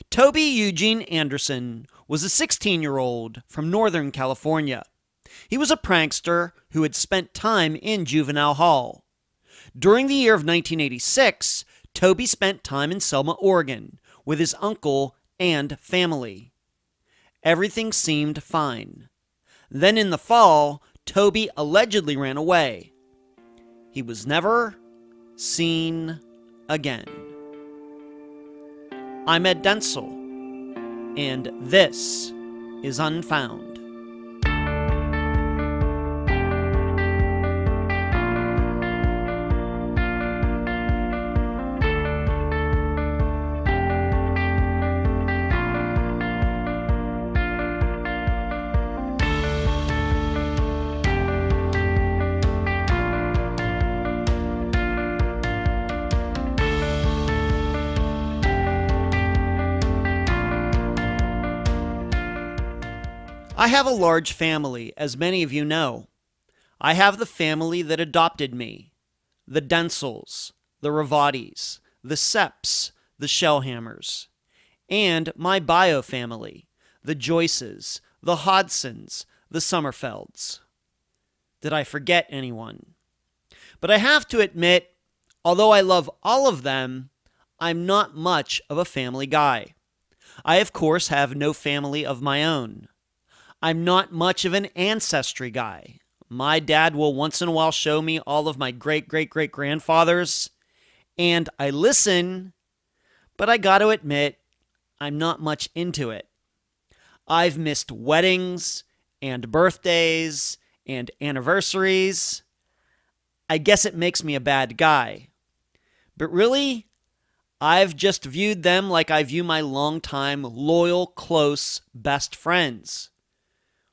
Toby Eugene Anderson was a 16-year-old from Northern California. He was a prankster who had spent time in juvenile hall. During the year of 1986, Toby spent time in Selma, Oregon, with his uncle and family. Everything seemed fine. Then in the fall, Toby allegedly ran away. He was never seen again. I'm Ed Denzel, and this is Unfound. I have a large family, as many of you know. I have the family that adopted me, the Denzels, the Ravatis, the Sepps, the Shellhammers, and my bio family, the Joyces, the Hodsons, the Sommerfelds. Did I forget anyone? But I have to admit, although I love all of them, I'm not much of a family guy. I, of course, have no family of my own. I'm not much of an ancestry guy. My dad will once in a while show me all of my great-great-great-grandfathers, and I listen, but I got to admit, I'm not much into it. I've missed weddings and birthdays and anniversaries. I guess it makes me a bad guy. But really, I've just viewed them like I view my longtime, loyal, close, best friends.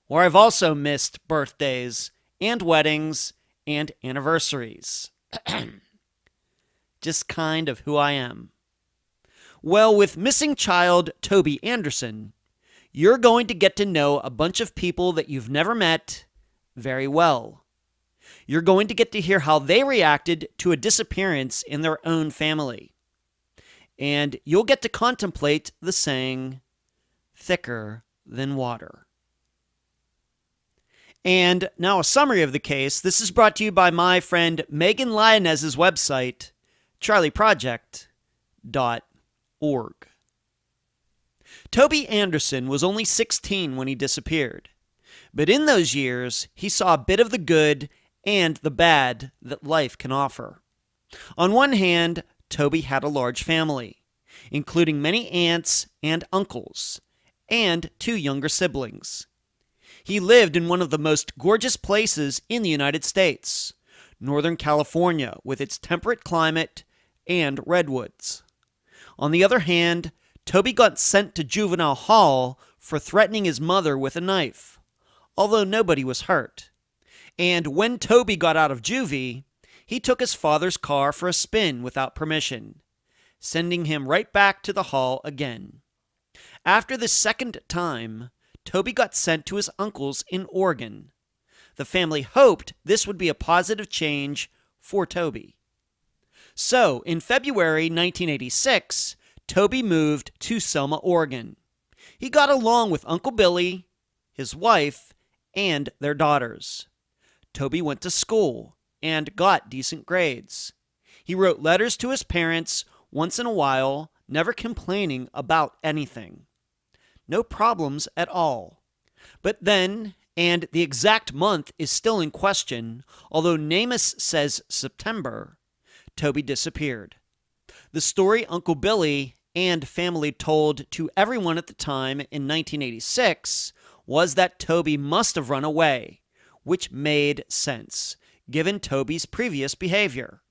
Or I've also missed birthdays and weddings and anniversaries. Just kind of who I am. Well, with missing child Toby Anderson, you're going to get to know a bunch of people that you've never met very well. You're going to get to hear how they reacted to a disappearance in their own family. And you'll get to contemplate the saying, thicker than water. And now a summary of the case. This is brought to you by my friend Megan Lyonez's website, charleyproject.org. Toby Anderson was only 16 when he disappeared. But in those years, he saw a bit of the good and the bad that life can offer. On one hand, Toby had a large family, including many aunts and uncles, and 2 younger siblings. He lived in one of the most gorgeous places in the United States, Northern California, with its temperate climate and redwoods. On the other hand, Toby got sent to juvenile hall for threatening his mother with a knife, although nobody was hurt. And when Toby got out of juvie, he took his father's car for a spin without permission, sending him right back to the hall again. After the second time, Toby got sent to his uncle's in Oregon. The family hoped this would be a positive change for Toby. So, in February 1986, Toby moved to Selma, Oregon. He got along with Uncle Billy, his wife, and their daughters. Toby went to school and got decent grades. He wrote letters to his parents once in a while, never complaining about anything. No problems at all. But then, and the exact month is still in question, although NAMUS says September, Toby disappeared. The story Uncle Billy and family told to everyone at the time in 1986 was that Toby must have run away, which made sense, given Toby's previous behavior.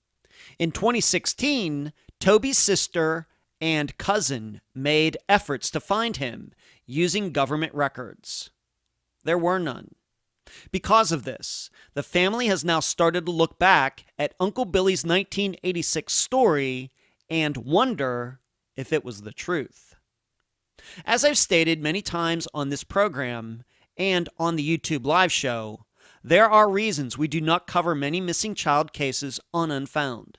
In 2016, Toby's sister and cousin made efforts to find him using government records. There were none. Because of this, the family has now started to look back at Uncle Billy's 1986 story and wonder if it was the truth. As I've stated many times on this program and on the YouTube live show, there are reasons we do not cover many missing child cases on Unfound.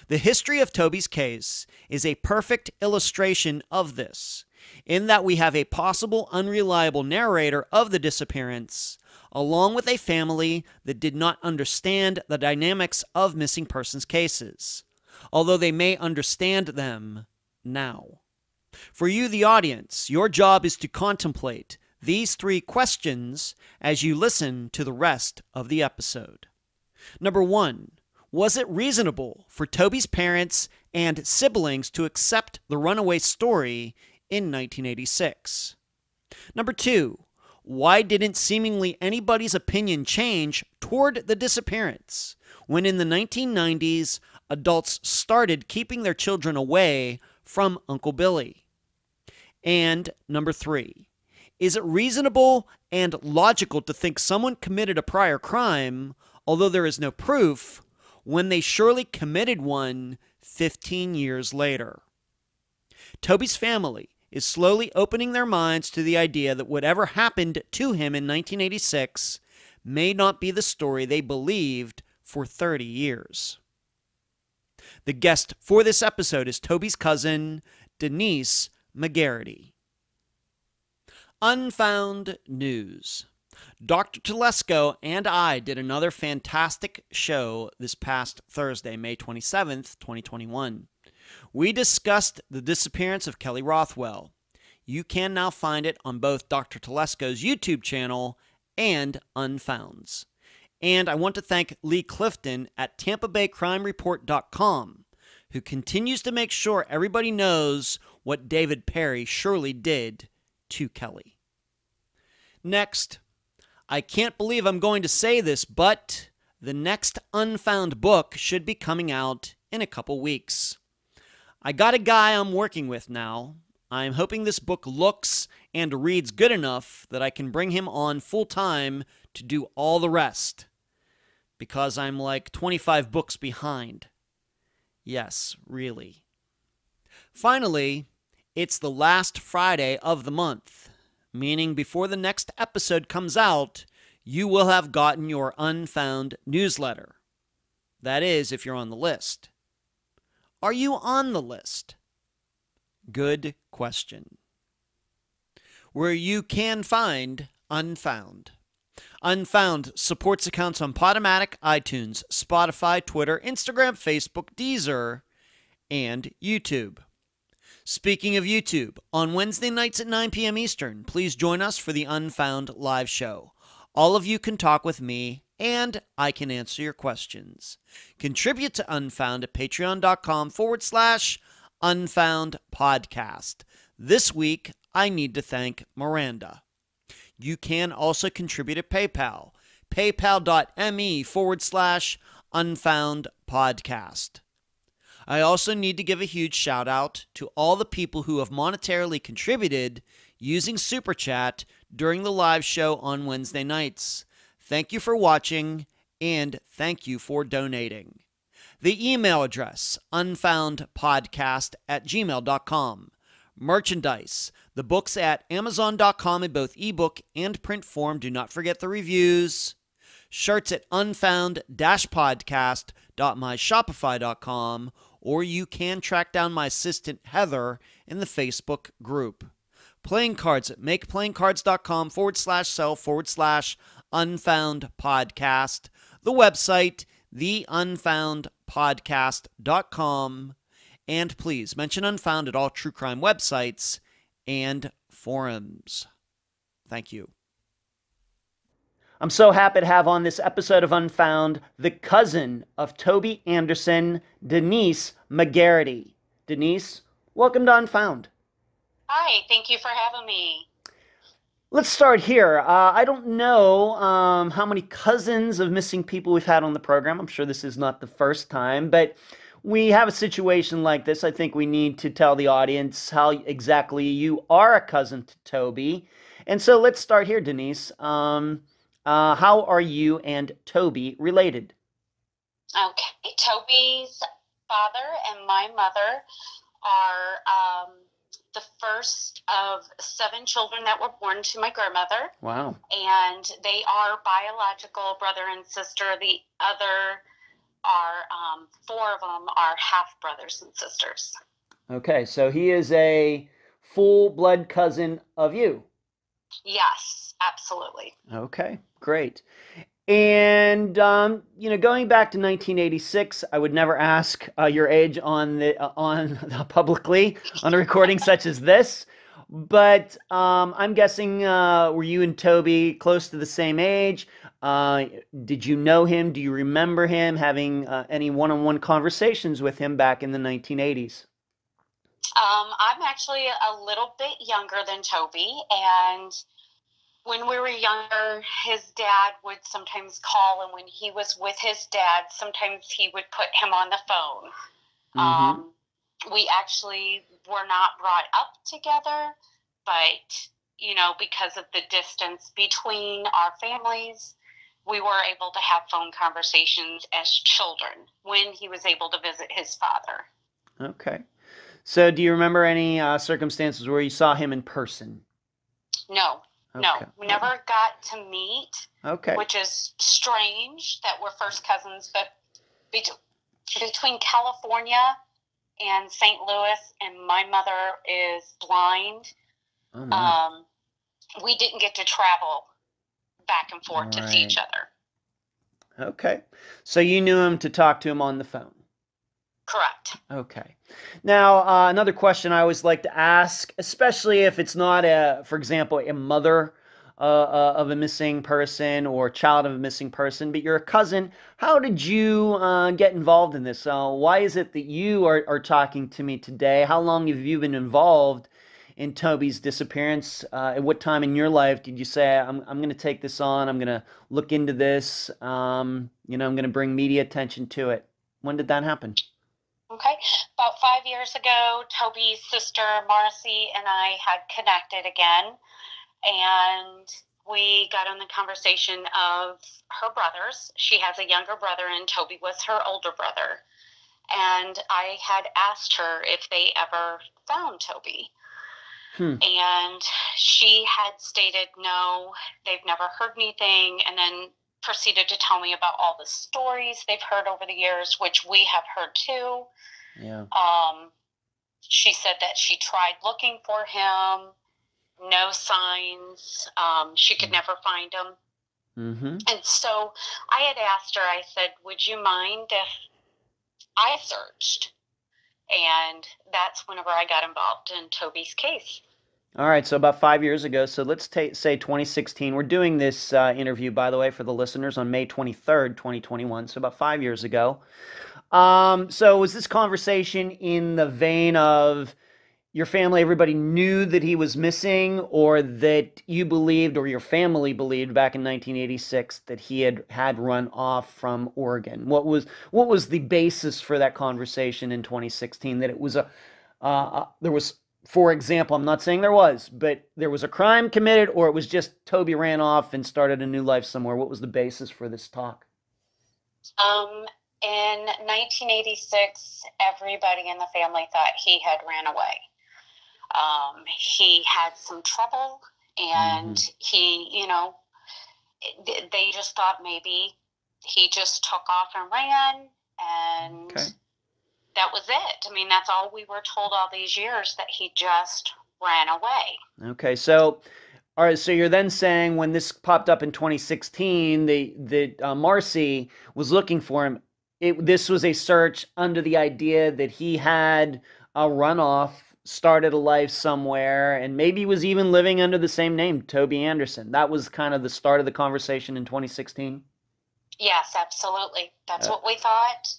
The history of Toby's case is a perfect illustration of this, in that we have a possible unreliable narrator of the disappearance, along with a family that did not understand the dynamics of missing persons cases, although they may understand them now. For you, the audience, your job is to contemplate these 3 questions as you listen to the rest of the episode. Number 1, was it reasonable for Toby's parents and siblings to accept the runaway story in 1986? Number 2, why didn't seemingly anybody's opinion change toward the disappearance when in the 1990s adults started keeping their children away from Uncle Billy? And number 3, is it reasonable and logical to think someone committed a prior crime, although there is no proof, when they surely committed one 15 years later? Toby's family is slowly opening their minds to the idea that whatever happened to him in 1986 may not be the story they believed for 30 years. The guest for this episode is Toby's cousin, Denise McGarity. Unfound News. Dr. Telesco and I did another fantastic show this past Thursday, May 27th, 2021. We discussed the disappearance of Kelly Rothwell. You can now find it on both Dr. Telesco's YouTube channel and Unfound's. And I want to thank Lee Clifton at TampaBayCrimeReport.com, who continues to make sure everybody knows what David Perry surely did to Kelly. Next, I can't believe I'm going to say this, but the next Unfound book should be coming out in a couple weeks. I got a guy I'm working with now. I'm hoping this book looks and reads good enough that I can bring him on full-time to do all the rest, because I'm like 25 books behind. Yes, really. Finally, it's the last Friday of the month, meaning before the next episode comes out, you will have gotten your Unfound newsletter. That is, if you're on the list. Are you on the list? Good question. Where you can find Unfound. Unfound supports accounts on Podomatic, iTunes, Spotify, Twitter, Instagram, Facebook, Deezer, and YouTube. Speaking of YouTube, on Wednesday nights at 9 p.m. Eastern, please join us for the Unfound Live Show. All of you can talk with me, and I can answer your questions. Contribute to Unfound at patreon.com/Unfound Podcast. This week, I need to thank Miranda. You can also contribute at PayPal, paypal.me/Unfound Podcast. I also need to give a huge shout out to all the people who have monetarily contributed using Super Chat during the live show on Wednesday nights. Thank you for watching, and thank you for donating. The email address, unfoundpodcast@gmail.com. Merchandise, the books at Amazon.com in both ebook and print form. Do not forget the reviews. Shirts at unfound-podcast.myshopify.com, or you can track down my assistant Heather in the Facebook group. Playing cards at makeplayingcards.com/sell/Unfound Podcast. The website, theunfoundpodcast.com. And please mention Unfound at all true crime websites and forums. Thank you. I'm so happy to have on this episode of Unfound the cousin of Toby Anderson, Denise McGarity. Denise, welcome to Unfound. Hi, thank you for having me. Let's start here. I don't know how many cousins of missing people we've had on the program. I'm sure this is not the first time, but we have a situation like this. I think we need to tell the audience how exactly you are a cousin to Toby. And so let's start here, Denise. How are you and Toby related? Okay, Toby's father and my mother are the first of 7 children that were born to my grandmother. Wow. And they are biological brother and sister. The other are, four of them are half brothers and sisters. Okay, so he is a full blood cousin of you. Yes, absolutely. Okay, great. And going back to 1986, I would never ask your age on publicly on a recording such as this. But I'm guessing, were you and Toby close to the same age? Did you know him? Do you remember him having any one-on-one conversations with him back in the 1980s? I'm actually a little bit younger than Toby, and when we were younger, his dad would sometimes call, and when he was with his dad, sometimes he would put him on the phone. Mm-hmm. We actually were not brought up together, but, because of the distance between our families, we were able to have phone conversations as children when he was able to visit his father. Okay. So do you remember any circumstances where you saw him in person? No. Okay. No, we never got to meet, okay, which is strange that we're first cousins, but between California and St. Louis, and my mother is blind, we didn't get to travel back and forth to see each other. Okay, so you knew him to talk to him on the phone? Correct. Okay. Now, another question I always like to ask, especially if it's not, for example, a mother of a missing person or a child of a missing person, but you're a cousin. How did you get involved in this? Why is it that you are talking to me today? How long have you been involved in Toby's disappearance? At what time in your life did you say, I'm going to take this on, I'm going to look into this, I'm going to bring media attention to it? When did that happen? Okay. About 5 years ago, Toby's sister, Marcy, and I had connected again, and we got on the conversation of her brothers. She has a younger brother, and Toby was her older brother. And I had asked her if they ever found Toby. And she had stated, no, they've never heard anything, and then proceeded to tell me about all the stories they've heard over the years, which we have heard too. Yeah. She said that she tried looking for him, no signs. She could never find him. Mm-hmm. And so I had asked her, I said, would you mind if I searched? And that's whenever I got involved in Toby's case. All right, so about 5 years ago, so let's say 2016. We're doing this interview, by the way, for the listeners on May 23rd, 2021, so about 5 years ago. So was this conversation in the vein of your family, everybody knew that he was missing, or that you believed, or your family believed back in 1986 that he had run off from Oregon? What was the basis for that conversation in 2016? That it was there was, for example, I'm not saying there was, but there was a crime committed, or it was just Toby ran off and started a new life somewhere? What was the basis for this talk? In 1986, everybody in the family thought he had ran away. He had some trouble, and they just thought maybe he just took off and ran, and that was it. I mean, that's all we were told all these years, that he just ran away. Okay, so all right, so you're then saying when this popped up in 2016, that Marcy was looking for him. This was a search under the idea that he had a runoff, started a life somewhere, and maybe was even living under the same name, Toby Anderson. That was kind of the start of the conversation in 2016? Yes, absolutely. That's what we thought.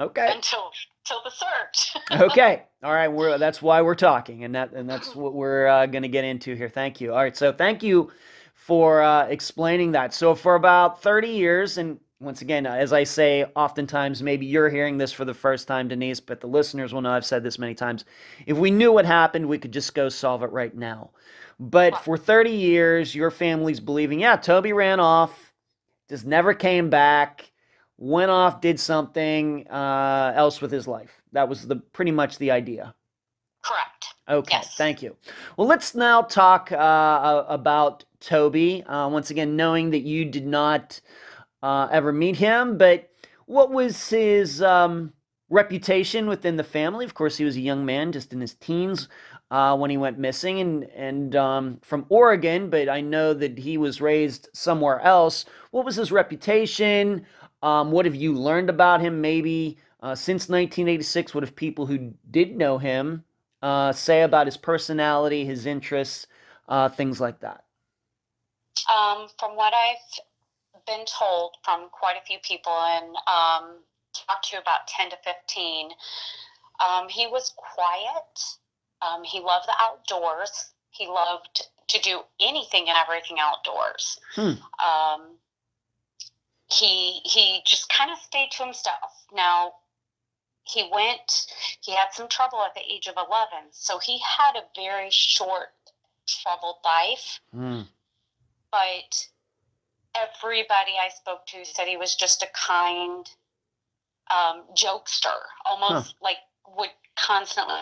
Okay. Until the search. Okay. All right. That's why we're talking, and that's what we're going to get into here. Thank you. All right. So thank you for explaining that. So for about 30 years, and once again, as I say, oftentimes maybe you're hearing this for the first time, Denise, but the listeners will know I've said this many times. If we knew what happened, we could just go solve it right now. But for 30 years, your family's believing, yeah, Toby ran off, just never came back, went off, did something else with his life. That was pretty much the idea. Correct. Okay, yes. Thank you. Well, let's now talk about Toby. Once again, knowing that you did not ever meet him, but What was his reputation within the family? Of course, he was a young man, just in his teens when he went missing, and from Oregon. But I know that he was raised somewhere else. What was his reputation? What have you learned about him? Maybe since 1986, what have people who did know him say about his personality, his interests, things like that? From what I've been told from quite a few people and talked to about 10 to 15, he was quiet. He loved the outdoors. He loved to do anything and everything outdoors. He just kind of stayed to himself. Now, he had some trouble at the age of 11, so he had a very short, troubled life. But everybody I spoke to said he was just a kind jokester, almost like would constantly,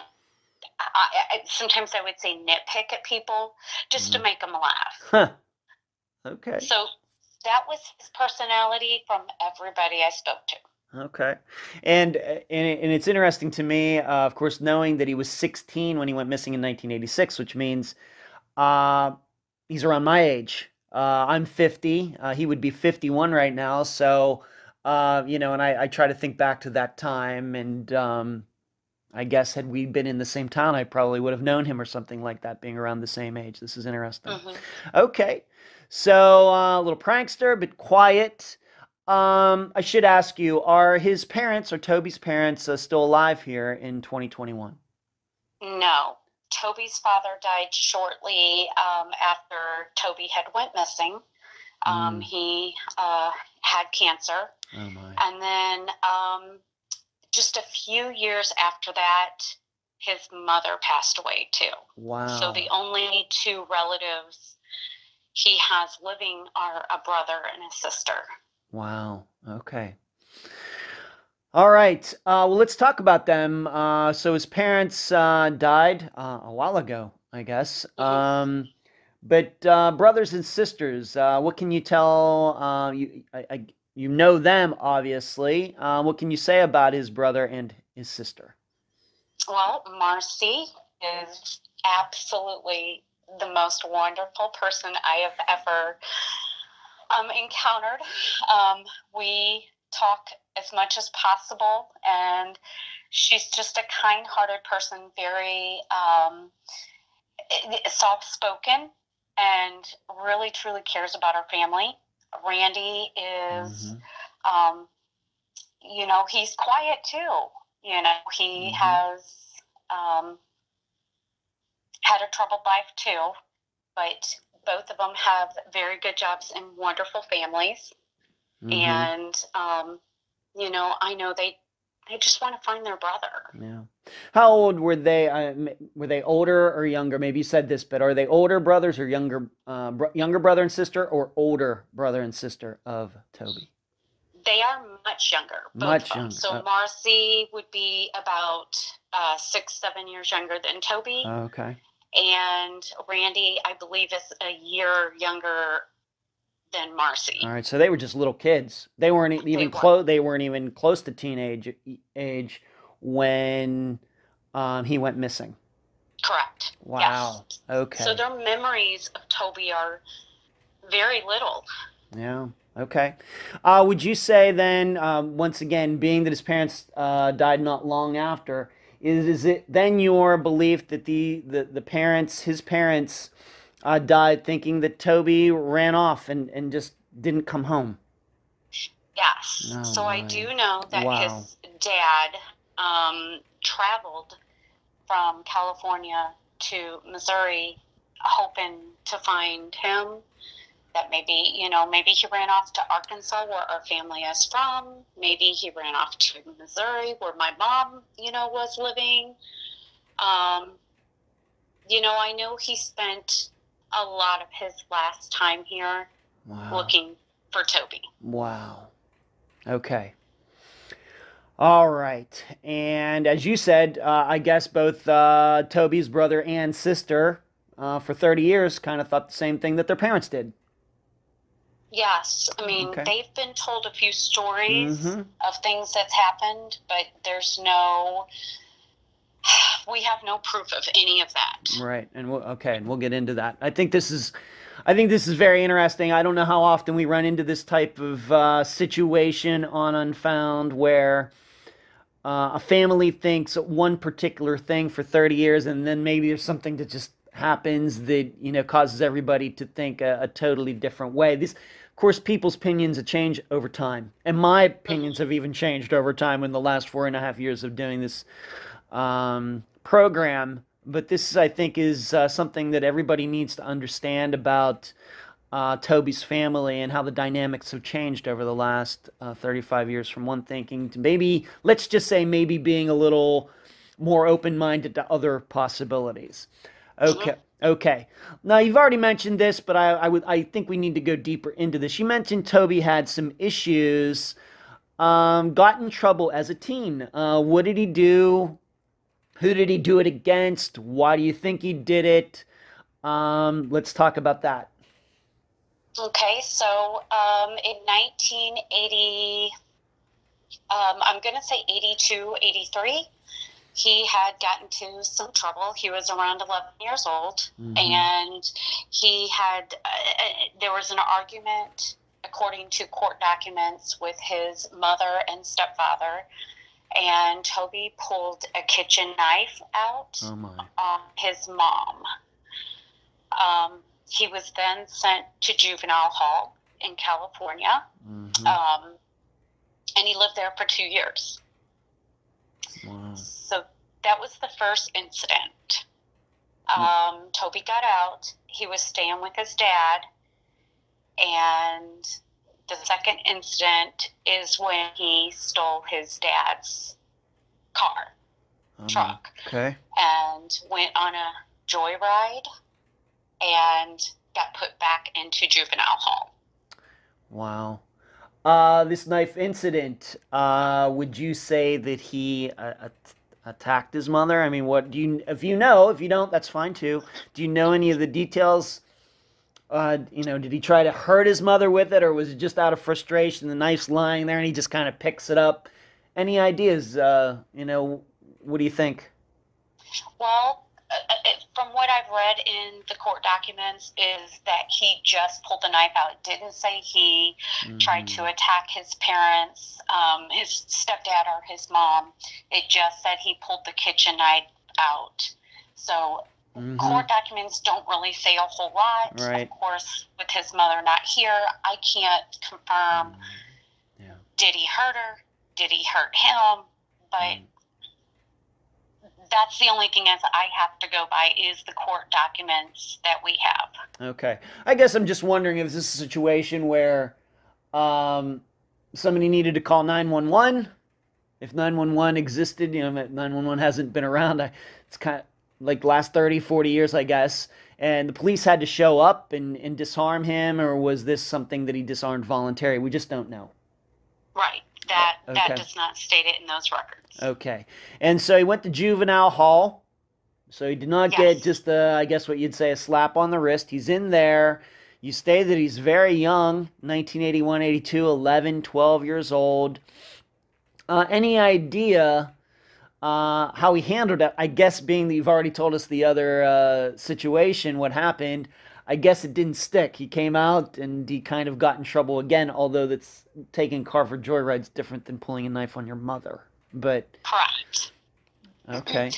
sometimes I would say nitpick at people just to make them laugh. Okay. So that was his personality from everybody I spoke to. Okay. And it's interesting to me, of course, knowing that he was 16 when he went missing in 1986, which means he's around my age. I'm 50. He would be 51 right now. So, and I try to think back to that time. And I guess had we been in the same town, I probably would have known him or something like that, being around the same age. This is interesting. Okay. So, a little prankster, but quiet. I should ask you, are his parents or Toby's parents still alive here in 2021? No. Toby's father died shortly after Toby had went missing. He had cancer. Oh my. And then just a few years after that, his mother passed away too. Wow. So the only two relatives he has living are a brother and a sister. Wow. Okay. All right. Well, let's talk about them. So his parents died a while ago, I guess. But brothers and sisters, what can you tell? You know them, obviously. What can you say about his brother and his sister? Well, Marcy is absolutely the most wonderful person I have ever encountered. We talk as much as possible, and she's just a kind-hearted person, very soft-spoken, and really truly cares about her family. Randy is he's quiet too. He has had a troubled life too, but both of them have very good jobs and wonderful families. And, I know they just want to find their brother. Yeah. How old were they? Were they older or younger? Maybe you said this, but are they older brothers or younger brother and sister, or older brother and sister of Toby? They are much younger. Much younger. So Marcy would be about 6-7 years younger than Toby. Okay. And Randy, I believe, is a year younger than Marcy. All right, so they were just little kids. They weren't even close. They weren't even close to teenage age when he went missing. Correct. Wow. Yes. Okay. So their memories of Toby are very little. Yeah. Okay. Would you say then, once again, being that his parents died not long after, is it then your belief that his parents died thinking that Toby ran off and just didn't come home? Yes. Oh, so my. I do know that Wow. his dad traveled from California to Missouri hoping to find him. That maybe he ran off to Arkansas, where our family is from. Maybe he ran off to Missouri, where my mom, was living. I know he spent a lot of his last time here looking for Toby. Wow. Okay. All right. And as you said, I guess both Toby's brother and sister for 30 years kind of thought the same thing that their parents did. Yes. I mean, Okay. they've been told a few stories Mm-hmm. of things that's happened, but we have no proof of any of that. Right, and we'll get into that. I think this is very interesting. I don't know how often we run into this type of situation on Unfound where a family thinks one particular thing for 30 years, and then maybe there's something that just happens that causes everybody to think a totally different way. Of course, people's opinions have changed over time, and my opinions have even changed over time in the last 4.5 years of doing this program. But this, I think, is something that everybody needs to understand about Toby's family and how the dynamics have changed over the last 35 years from one thinking to maybe, let's just say, maybe being a little more open-minded to other possibilities. Okay. Okay. Now, you've already mentioned this, but I think we need to go deeper into this. You mentioned Toby had some issues, got in trouble as a teen. What did he do? Who did he do it against? Why do you think he did it? Let's talk about that. Okay, so in 1980, I'm going to say 82, 83, he had gotten into some trouble. He was around 11 years old, and he had, there was an argument, according to court documents, with his mother and stepfather, and Toby pulled a kitchen knife out on his mom. He was then sent to juvenile hall in California, and he lived there for 2 years. Wow. So that was the first incident. Toby got out. He was staying with his dad, and the second incident is when he stole his dad's truck, and went on a joyride and got put back into juvenile hall. Wow. This knife incident, would you say that he attacked his mother? I mean, what do you, if you don't, that's fine too. Do you know any of the details? Did he try to hurt his mother with it, or was it just out of frustration? The knife's lying there and he just kind of picks it up. Any ideas? What do you think? Well, from what I've read in the court documents is that he just pulled the knife out. It didn't say he tried to attack his parents, his stepdad or his mom. It just said he pulled the kitchen knife out. So court documents don't really say a whole lot. Right. Of course, with his mother not here, I can't confirm. Did he hurt her? Did he hurt him? But that's the only thing as I have to go by is the court documents that we have. Okay. I guess I'm just wondering if this is a situation where somebody needed to call 911. If 911 existed, 911 hasn't been around. It's kind of like the last 30, 40 years, I guess. And the police had to show up and disarm him, or was this something that he disarmed voluntarily? We just don't know. Right. That does not state it in those records. Okay. And so he went to juvenile hall. So he did not get just I guess what you'd say, a slap on the wrist. He's in there. You say that he's very young, 1981, 82, 11, 12 years old. Any idea how he handled it? I guess being that you've already told us the other situation, what happened, I guess it didn't stick. He came out and he kind of got in trouble again, although that's taking car for joyride's different than pulling a knife on your mother. But correct. Okay.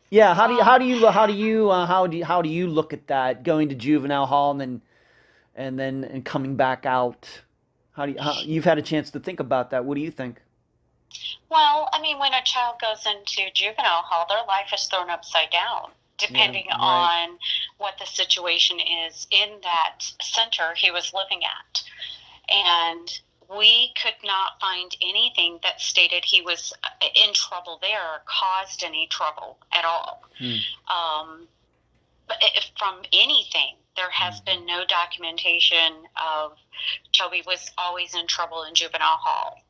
Yeah, how do you look at that, going to juvenile hall and then coming back out? You've had a chance to think about that. What do you think? Well, I mean, when a child goes into juvenile hall, their life is thrown upside down, depending on what the situation is in that center he was living at. And we could not find anything that stated he was in trouble there or caused any trouble at all. But from anything, there has been no documentation of Toby was always in trouble in juvenile hall.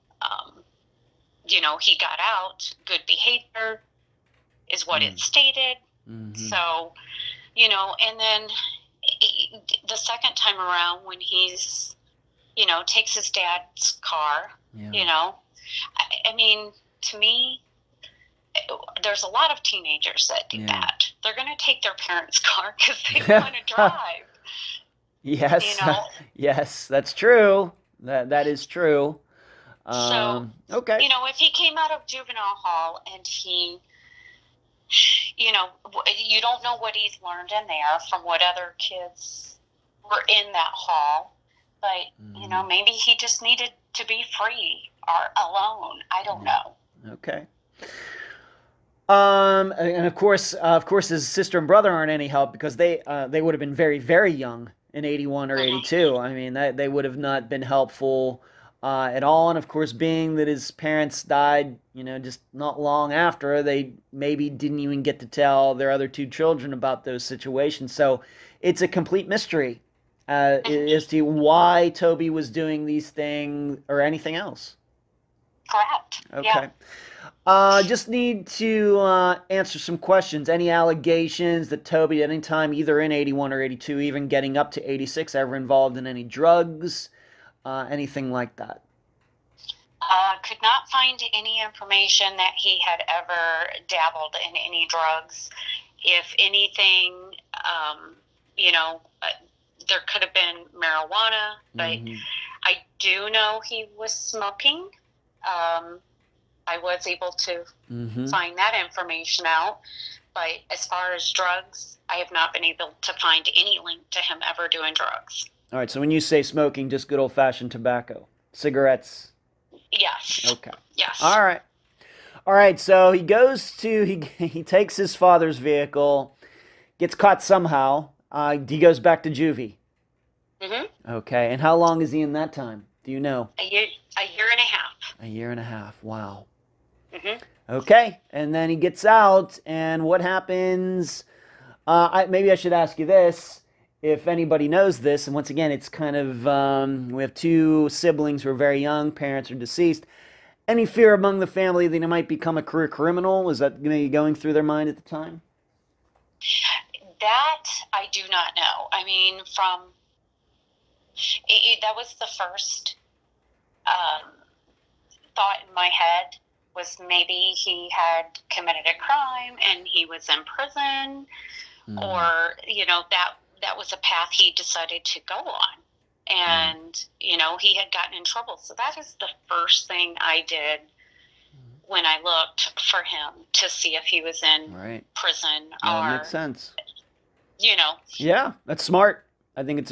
He got out, good behavior is what it stated. So, and then the second time around when he's takes his dad's car. Yeah. I mean, to me, there's a lot of teenagers that do that. They're going to take their parents' car because they want to drive. Yes. Yes, that's true. That is true. So, okay. If he came out of juvenile hall and he, you don't know what he's learned in there from what other kids were in that hall, but, maybe he just needed to be free or alone. I don't know. Okay. And of course, his sister and brother aren't any help because they would have been very, very young in 81 or 82. I mean, they would have not been helpful at all. And of course, being that his parents died, just not long after, they maybe didn't even get to tell their other two children about those situations. So it's a complete mystery as to why Toby was doing these things or anything else. Correct. Okay. Just need to answer some questions. Any allegations that Toby at any time, either in 81 or 82, even getting up to 86, ever involved in any drugs, anything like that? Could not find any information that he had ever dabbled in any drugs. If anything, there could have been marijuana, but I do know he was smoking. I was able to find that information out. But as far as drugs, I have not been able to find any link to him ever doing drugs. All right, so when you say smoking, just good old-fashioned tobacco. Cigarettes? Yes. Okay. Yes. All right, so he takes his father's vehicle, gets caught somehow. He goes back to juvie. Okay, and how long is he in that time? Do you know? A year and a half. A year and a half. Wow. Okay, and then he gets out, and what happens? Maybe I should ask you this, if anybody knows this, and once again, it's kind of, we have two siblings who are very young, parents are deceased. Any fear among the family that he might become a career criminal? Was that maybe going through their mind at the time? That I do not know. I mean, that was the first thought in my head, was maybe he had committed a crime and he was in prison, or that was a path he decided to go on, and he had gotten in trouble. So that is the first thing I did when I looked for him, to see if he was in prison. That makes sense. Yeah, that's smart. I think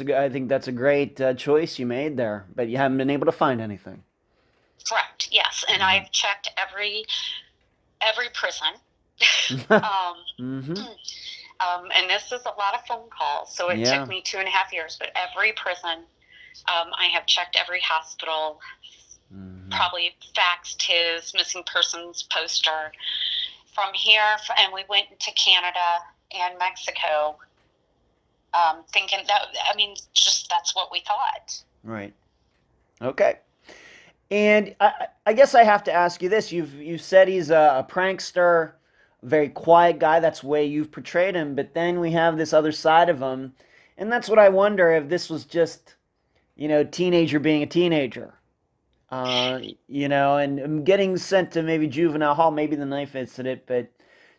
that's a great choice you made there, but you haven't been able to find anything. Correct. Yes, and I've checked every prison. And this is a lot of phone calls, so it took me 2.5 years. But every prison, I have checked every hospital. Probably faxed his missing persons poster from here, and we went to Canada and Mexico. Thinking that, just that's what we thought. Right. Okay. And I guess I have to ask you this. You've said he's a prankster, a very quiet guy. That's the way you've portrayed him. But then we have this other side of him. And that's what I wonder, if this was just, teenager being a teenager. And getting sent to maybe juvenile hall, maybe the knife incident, but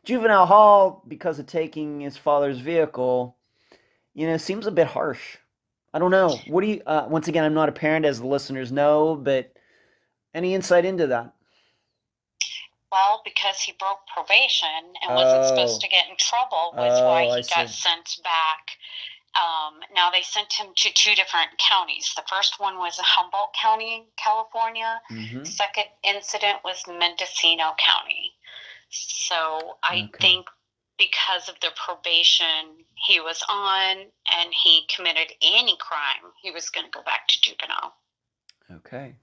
juvenile hall because of taking his father's vehicle, seems a bit harsh. I don't know. What do you, once again, I'm not a parent, as the listeners know, but any insight into that? Well, because he broke probation and wasn't supposed to get in trouble was why he got sent back. Now they sent him to 2 different counties. The first one was Humboldt County, California. Second incident was Mendocino County. So I think because of the probation he was on and he committed any crime, he was going to go back to juvenile. Okay.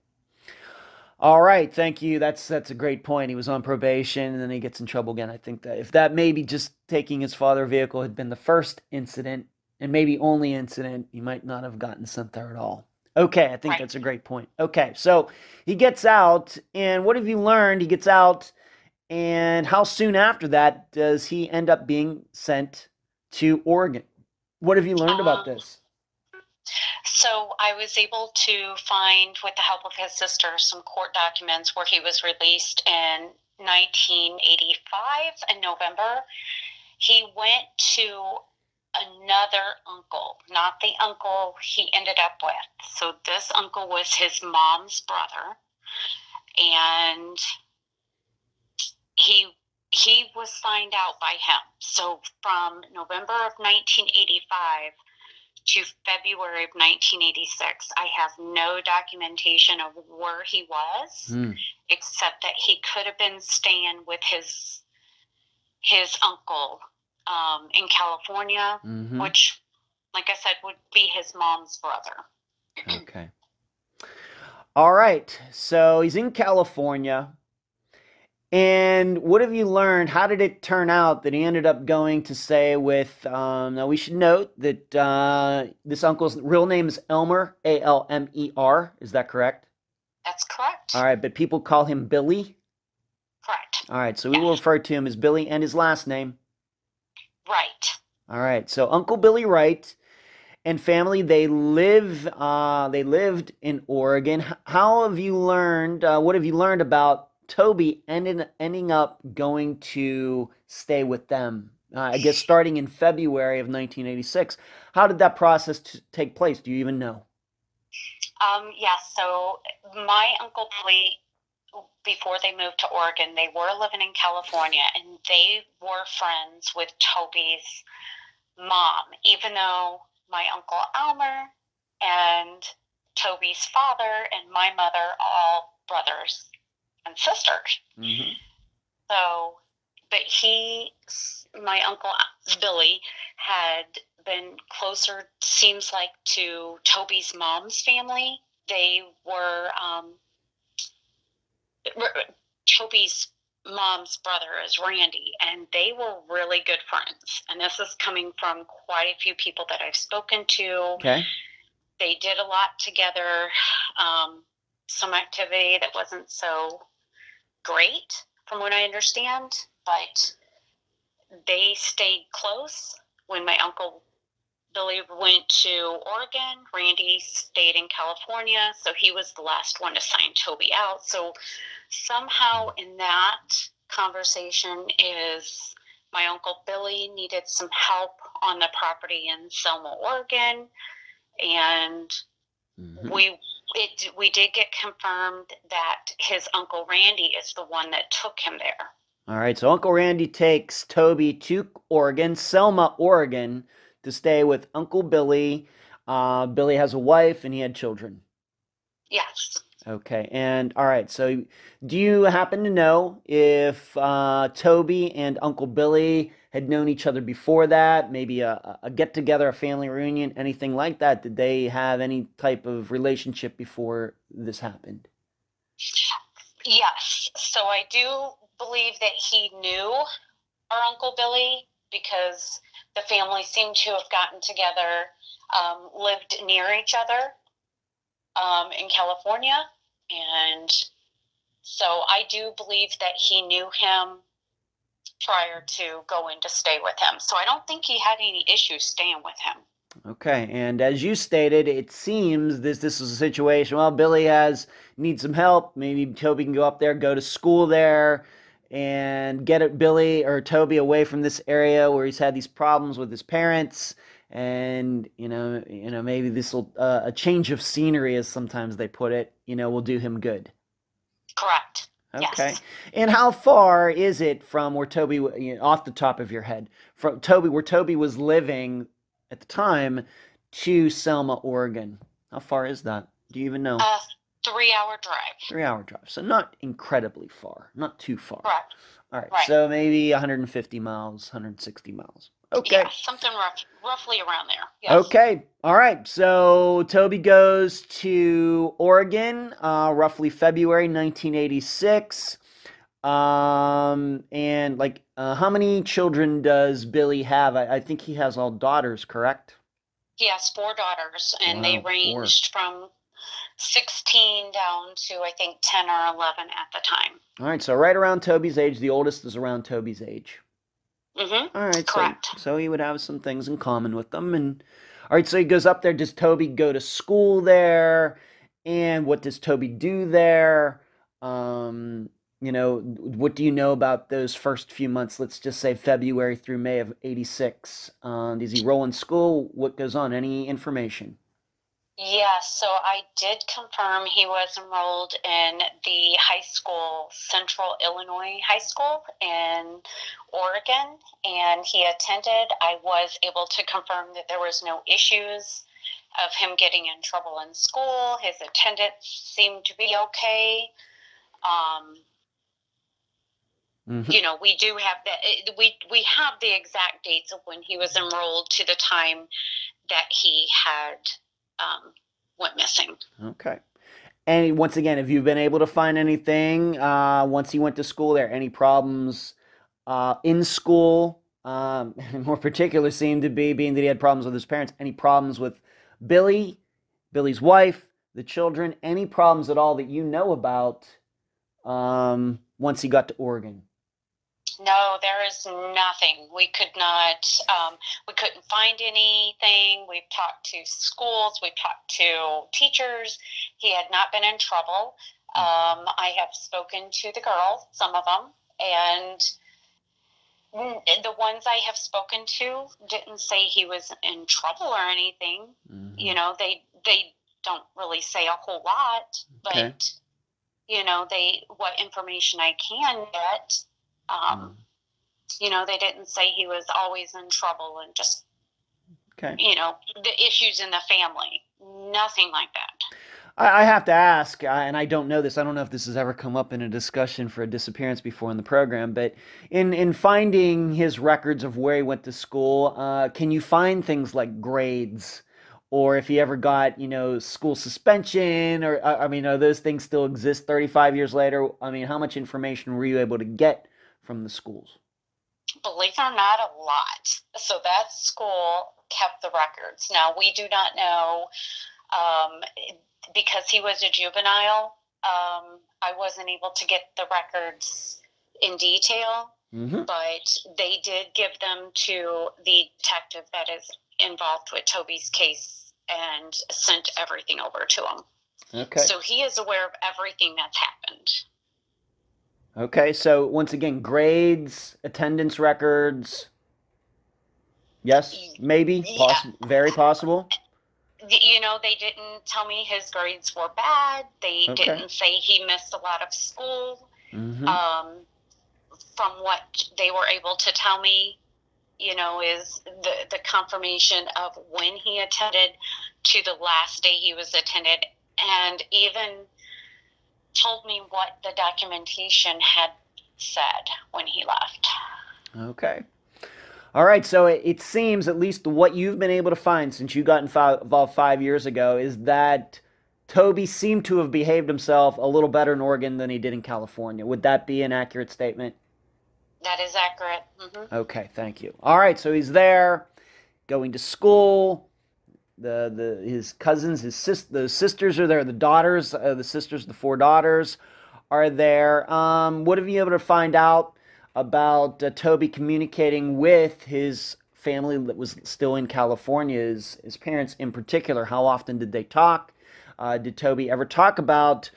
All right, thank you. That's a great point. He was on probation and then he gets in trouble again. I think that if that maybe just taking his father's vehicle had been the first incident and maybe only incident, he might not have gotten sent there at all. Okay, I think that's a great point. Okay, so he gets out, and what have you learned? He gets out, and how soon after that does he end up being sent to Oregon? What have you learned about this? So I was able to find, with the help of his sister, some court documents where he was released in 1985 in November. He went to another uncle, not the uncle he ended up with. So this uncle was his mom's brother, and he was signed out by him. So from November of 1985 to February of 1986, I have no documentation of where he was, except that he could have been staying with his uncle in California, which, like I said, would be his mom's brother. Okay. All right. So he's in California. And what have you learned? How did it turn out that he ended up going to stay with, now we should note that this uncle's real name is Elmer, Almer. Is that correct? That's correct. All right, but people call him Billy? Correct. All right, so we will refer to him as Billy, and his last name? Wright. All right, so Uncle Billy Wright and family, they lived in Oregon. How have you learned, what have you learned about Toby ending up going to stay with them? I guess starting in February of 1986. How did that process take place? Do you even know? Yes, so my Uncle Billy, before they moved to Oregon, they were living in California, and they were friends with Toby's mom, even though my Uncle Elmer and Toby's father and my mother are all brothers and sisters. So, but my Uncle Billy had been closer, seems like, to Toby's mom's family. They were, Toby's mom's brother is Randy, and they were really good friends. And this is coming from quite a few people that I've spoken to. Okay. They did a lot together, some activity that wasn't so great from what I understand, but they stayed close. When my Uncle Billy went to Oregon, Randy stayed in California, so he was the last one to sign Toby out. So somehow in that conversation is my Uncle Billy needed some help on the property in Selma, Oregon, and we did get confirmed that his Uncle Randy is the one that took him there. All right, so Uncle Randy takes Toby to Oregon, Selma, Oregon, to stay with Uncle Billy. Billy has a wife, and he had children. Yes. Okay, and all right, so do you happen to know if Toby and Uncle Billy had known each other before that? Maybe a get-together, a family reunion, anything like that? Did they have any type of relationship before this happened? Yes, so I do believe that he knew our Uncle Billy because the family seemed to have gotten together, lived near each other in California, and so I do believe that he knew him prior to going to stay with him. So I don't think he had any issues staying with him. Okay, and as you stated, it seems this is a situation, well, Billy needs some help. Maybe Toby can go up there, go to school there, and get Billy or Toby away from this area where he's had these problems with his parents. And, maybe this will, a change of scenery, as sometimes they put it, will do him good. Correct. Okay. Yes. And how far is it from where Toby, off the top of your head, from Toby, where Toby was living at the time, to Selma, Oregon? How far is that? Do you even know? 3-hour drive. 3-hour drive. So not incredibly far. Not too far. Correct. All right. Right. So maybe 150 miles, 160 miles. Okay. Yeah, something roughly around there. Yes. Okay. All right. So Toby goes to Oregon, roughly February 1986. And how many children does Billy have? I think he has all daughters, correct? He has 4 daughters, and Wow, they ranged from 16 down to, I think, 10 or 11 at the time. All right. So right around Toby's age. The oldest is around Toby's age. Mm-hmm. All right, Correct. so he would have some things in common with them. And all right, so he goes up there. Does Toby go to school there? And what does Toby do there? What do you know about those first few months? Let's just say February through May of '86. Does he roll in school? What goes on? Any information? Yes, so I did confirm he was enrolled in the high school, Central Illinois High School in Oregon, and he attended. I was able to confirm that there was no issues of him getting in trouble in school. His attendance seemed to be okay. We do have that. We have the exact dates of when he was enrolled to the time that he had went missing. Okay. And once again, have you been able to find anything once he went to school there? Any problems in school? More particular seemed to be, being that he had problems with his parents, any problems with Billy's wife, the children, any problems at all that you know about once he got to Oregon? No, there is nothing. We couldn't find anything. We've talked to schools, we've talked to teachers. He had not been in trouble. I have spoken to the girls, some of them, and the ones I have spoken to didn't say he was in trouble or anything. Mm-hmm. They don't really say a whole lot, but okay. What information I can get, they didn't say he was always in trouble and just, okay. The issues in the family. Nothing like that. I have to ask, and I don't know this. I don't know if this has ever come up in a discussion for a disappearance before in the program, but in finding his records of where he went to school, can you find things like grades, or if he ever got, school suspension, or, are those things still exist 35 years later? How much information were you able to get from the schools? Believe it or not, a lot. So that school kept the records. Now, we do not know, because he was a juvenile, I wasn't able to get the records in detail, but they did give them to the detective that is involved with Toby's case and sent everything over to him. Okay. So he is aware of everything that's happened. Okay, so once again, grades, attendance records. Yes, maybe, very possible. They didn't tell me his grades were bad. They didn't say he missed a lot of school. Mm-hmm. From what they were able to tell me, is the confirmation of when he attended to the last day he was attended, and even told me what the documentation had said when he left. Okay. All right, so it seems, at least what you've been able to find since you got involved 5 years ago, is that Toby seemed to have behaved himself a little better in Oregon than he did in California. Would that be an accurate statement? That is accurate. Mm-hmm. Okay, thank you. All right, so he's there, going to school. His cousins, the sisters are there. The daughters, the 4 daughters are there. What have you been able to find out about Toby communicating with his family that was still in California, his parents in particular? How often did they talk? Did Toby ever talk about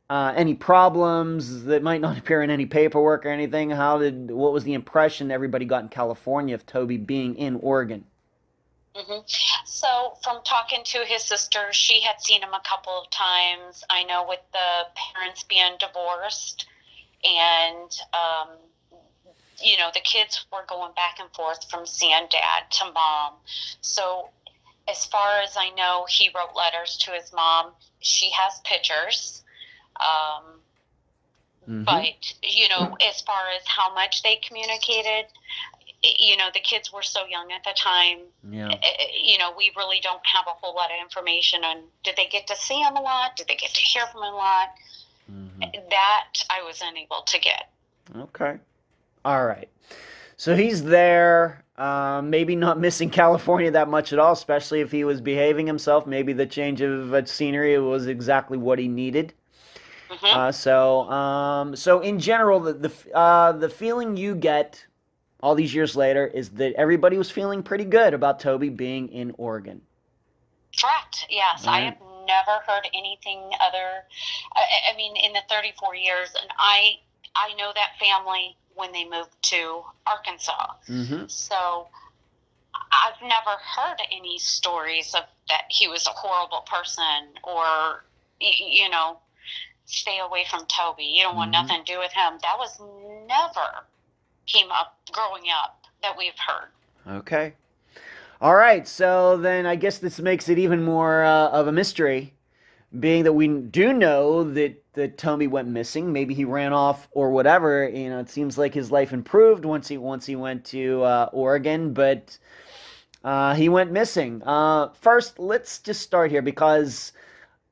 any problems that might not appear in any paperwork or anything? What was the impression everybody got in California of Toby being in Oregon? Mm-hmm. So from talking to his sister, she had seen him a couple of times. I know with the parents being divorced, and the kids were going back and forth from seeing dad to mom. So as far as I know, he wrote letters to his mom. She has pictures. But, as far as how much they communicated, the kids were so young at the time. Yeah. We really don't have a whole lot of information on, did they get to see him a lot? Did they get to hear from him a lot? That I was unable to get. Okay. All right. So he's there, maybe not missing California that much at all, especially if he was behaving himself. Maybe the change of scenery was exactly what he needed. So in general, the feeling you get all these years later, is that everybody was feeling pretty good about Toby being in Oregon. Correct. Yes. All I right. have never heard anything other. I mean, in the 34 years, and I know that family when they moved to Arkansas. Mm-hmm. So I've never heard any stories of that he was a horrible person or, you know, stay away from Toby. You don't want nothing to do with him. That was never came up growing up that we've heard. Okay. All right. So then I guess this makes it even more of a mystery, being that we do know that Toby went missing. Maybe he ran off or whatever. You know, it seems like his life improved once he went to Oregon, but he went missing. First, let's just start here because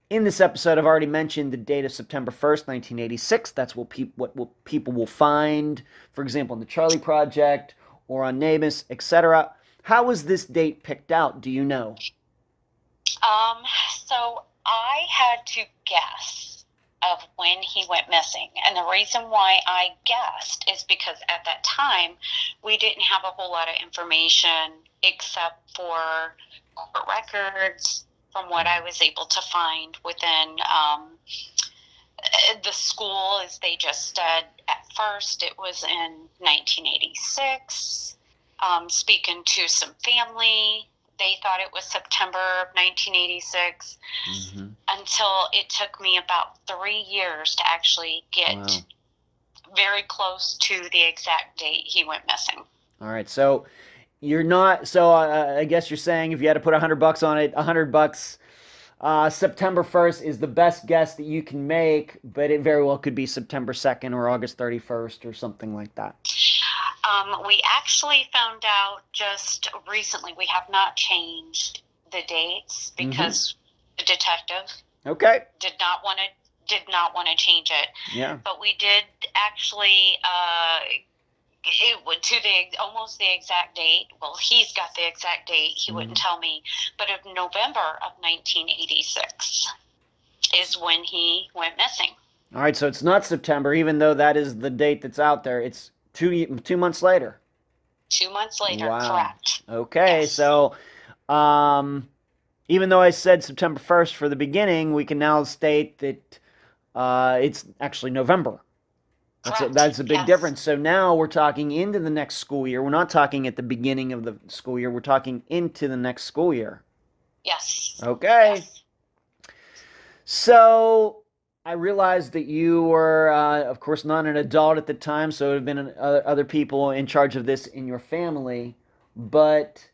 in this episode, I've already mentioned the date of September 1st, 1986. That's what people will find, for example, on the Charley Project or on NAMUS, etc. How was this date picked out? Do you know? So I had to guess of when he went missing. And the reason why I guessed is because at that time, we didn't have a whole lot of information except for court records from what I was able to find within the school, as they just said at first, it was in 1986. Speaking to some family, they thought it was September of 1986, until it took me about 3 years to actually get very close to the exact date he went missing. All right, so you're not. So I guess you're saying if you had to put $100 on it, $100. September 1st is the best guess that you can make, but it very well could be September 2nd or August 31st or something like that. We actually found out just recently. We have not changed the dates because the detective did not want to change it. Yeah. But we did actually to almost the exact date. Well, he's got the exact date. He wouldn't tell me, but of November of 1986 is when he went missing. All right, so it's not September, even though that is the date that's out there. It's 2 months later. 2 months later, wow. Correct. Okay, yes. So even though I said September 1st for the beginning, we can now state that it's actually November. That's a big difference. So now we're talking into the next school year. We're not talking at the beginning of the school year. We're talking into the next school year. Yes. Okay. Yes. So I realized that you were, of course, not an adult at the time, so it would have been other people in charge of this in your family. But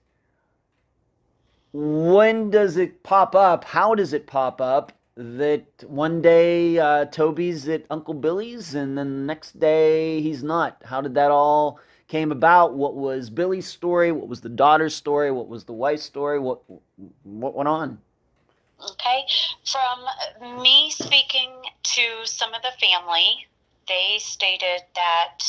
when does it pop up? How does it pop up that one day Toby's at Uncle Billy's and then the next day he's not? How did that all came about? What was Billy's story? What was the daughter's story? What was the wife's story? What went on? Okay. From me speaking to some of the family, they stated that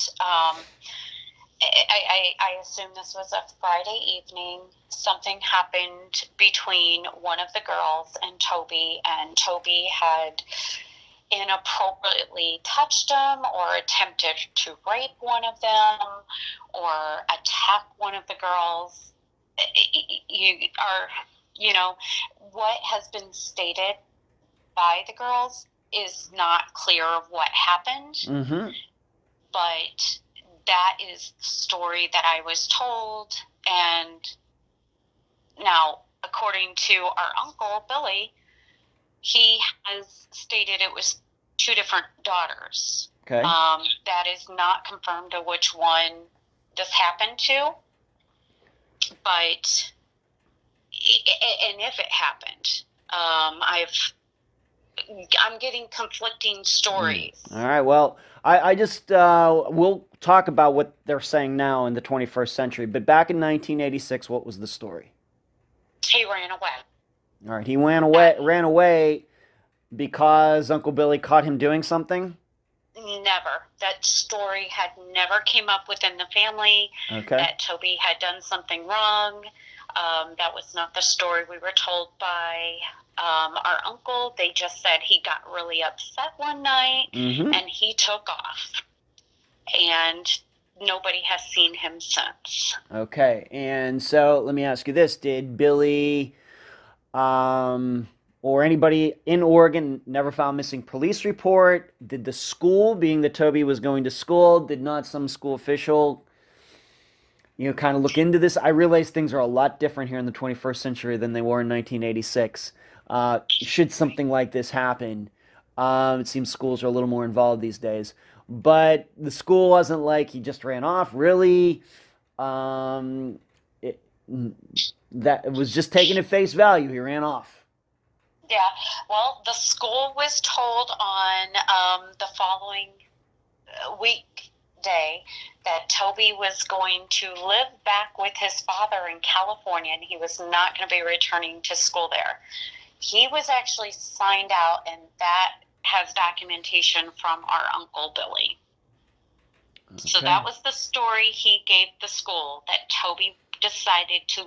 I assume this was a Friday evening. Something happened between one of the girls and Toby had inappropriately touched them or attempted to rape one of them or attack one of the girls. What has been stated by the girls is not clear of what happened, but that is the story that I was told. And now, according to our uncle, Billy, he has stated it was 2 different daughters. Okay. That is not confirmed of which one this happened to, but, and if it happened, I'm getting conflicting stories. All right, well, I just, we'll talk about what they're saying now in the 21st century, but back in 1986, what was the story? He ran away. All right, he ran away because Uncle Billy caught him doing something? Never. That story had never came up within the family. Okay. That Toby had done something wrong. That was not the story we were told by our uncle. They just said he got really upset one night and he took off. And nobody has seen him since. Okay, and so let me ask you this. Did Billy or anybody in Oregon never filed a missing police report? Did the school, being that Toby was going to school, did not some school official, kind of look into this? I realize things are a lot different here in the 21st century than they were in 1986. Should something like this happen, it seems schools are a little more involved these days. But the school wasn't like he just ran off, really. It, that was just taken at face value. He ran off. Yeah, well, the school was told on the following weekday that Toby was going to live back with his father in California, and he was not going to be returning to school there. He was actually signed out, and that has documentation from our Uncle Billy. Okay. So that was the story he gave the school, that Toby decided to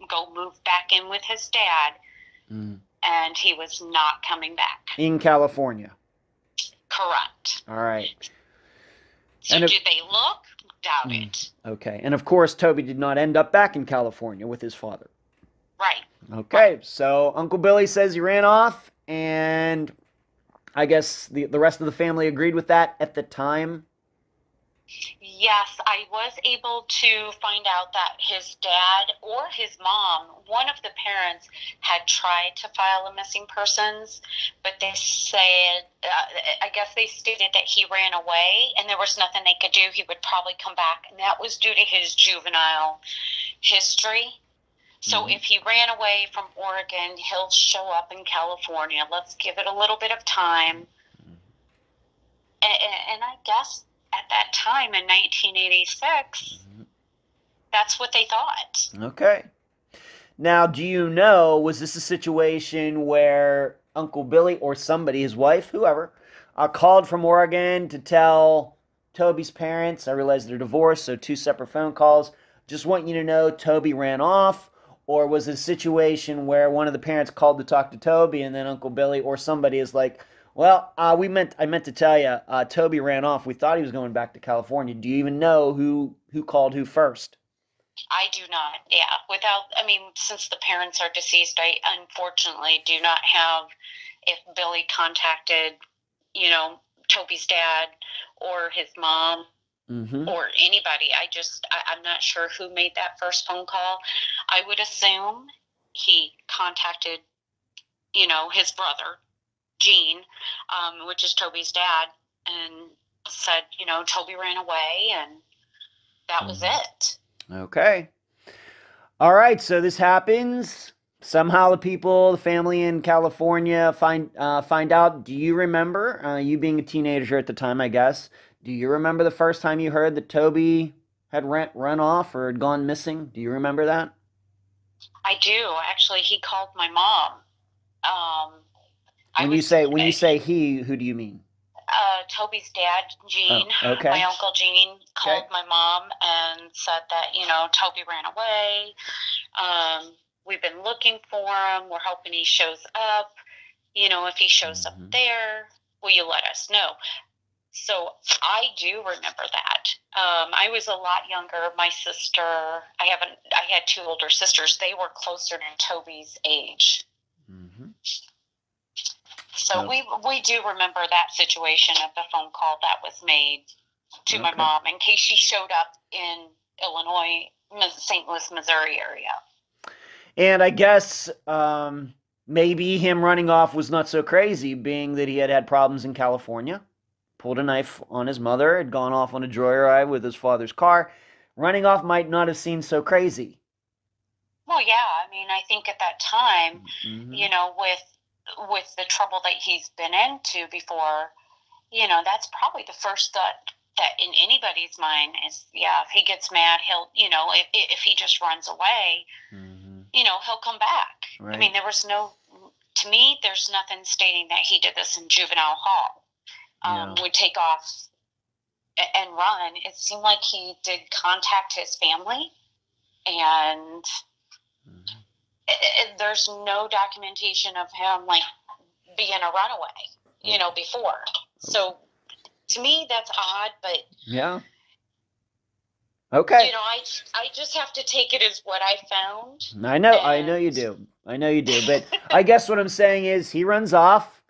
go move back in with his dad, and he was not coming back. In California? Correct. All right. So did they look? Doubt it. Okay. And of course, Toby did not end up back in California with his father. Right. Okay. So Uncle Billy says he ran off, and I guess the rest of the family agreed with that at the time? Yes, I was able to find out that his dad or his mom, one of the parents, had tried to file a missing persons, but they said, I guess they stated that he ran away and there was nothing they could do. He would probably come back, and that was due to his juvenile history. So if he ran away from Oregon, he'll show up in California. Let's give it a little bit of time. And I guess at that time in 1986, that's what they thought. Okay. Now, do you know, was this a situation where Uncle Billy or somebody, his wife, whoever, called from Oregon to tell Toby's parents? I realize they're divorced, so 2 separate phone calls. Just want you to know Toby ran off. Or was it a situation where one of the parents called to talk to Toby, and then Uncle Billy or somebody is like, well, I meant to tell you, Toby ran off. We thought he was going back to California. Do you even know who called who first? I do not. Yeah. Since the parents are deceased, I unfortunately do not have if Billy contacted, Toby's dad or his mom. Or anybody. I'm not sure who made that first phone call. I would assume he contacted, his brother, Gene, which is Toby's dad, and said, Toby ran away, and that was it. Okay. All right, so this happens. Somehow the family in California find out. Do you remember, you being a teenager at the time, I guess, do you remember the first time you heard that Toby had run off or had gone missing? Do you remember that? I do. Actually, he called my mom. When you say he, who do you mean? Toby's dad, Gene, okay. My uncle Gene, called my mom and said that, Toby ran away. We've been looking for him. We're hoping he shows up. If he shows up there, will you let us know? So I do remember that. I was a lot younger. My sister, I had 2 older sisters. They were closer to Toby's age. So we do remember that situation of the phone call that was made to my mom in case she showed up in Illinois, St. Louis, Missouri area. And I guess maybe him running off was not so crazy, being that he had problems in California. Pulled a knife on his mother, had gone off on a joyride with his father's car. Running off might not have seemed so crazy. Well, yeah. I think at that time, with the trouble that he's been into before, that's probably the first thought that in anybody's mind is, if he gets mad, he'll, if he just runs away, he'll come back. Right. To me, there's nothing stating that he did this in juvenile hall. Would take off and run. It seemed like he did contact his family, and there's no documentation of him being a runaway, before. So to me, that's odd, but Okay. You know, I just have to take it as what I found. I know you do. I know you do. But I guess what I'm saying is he runs off.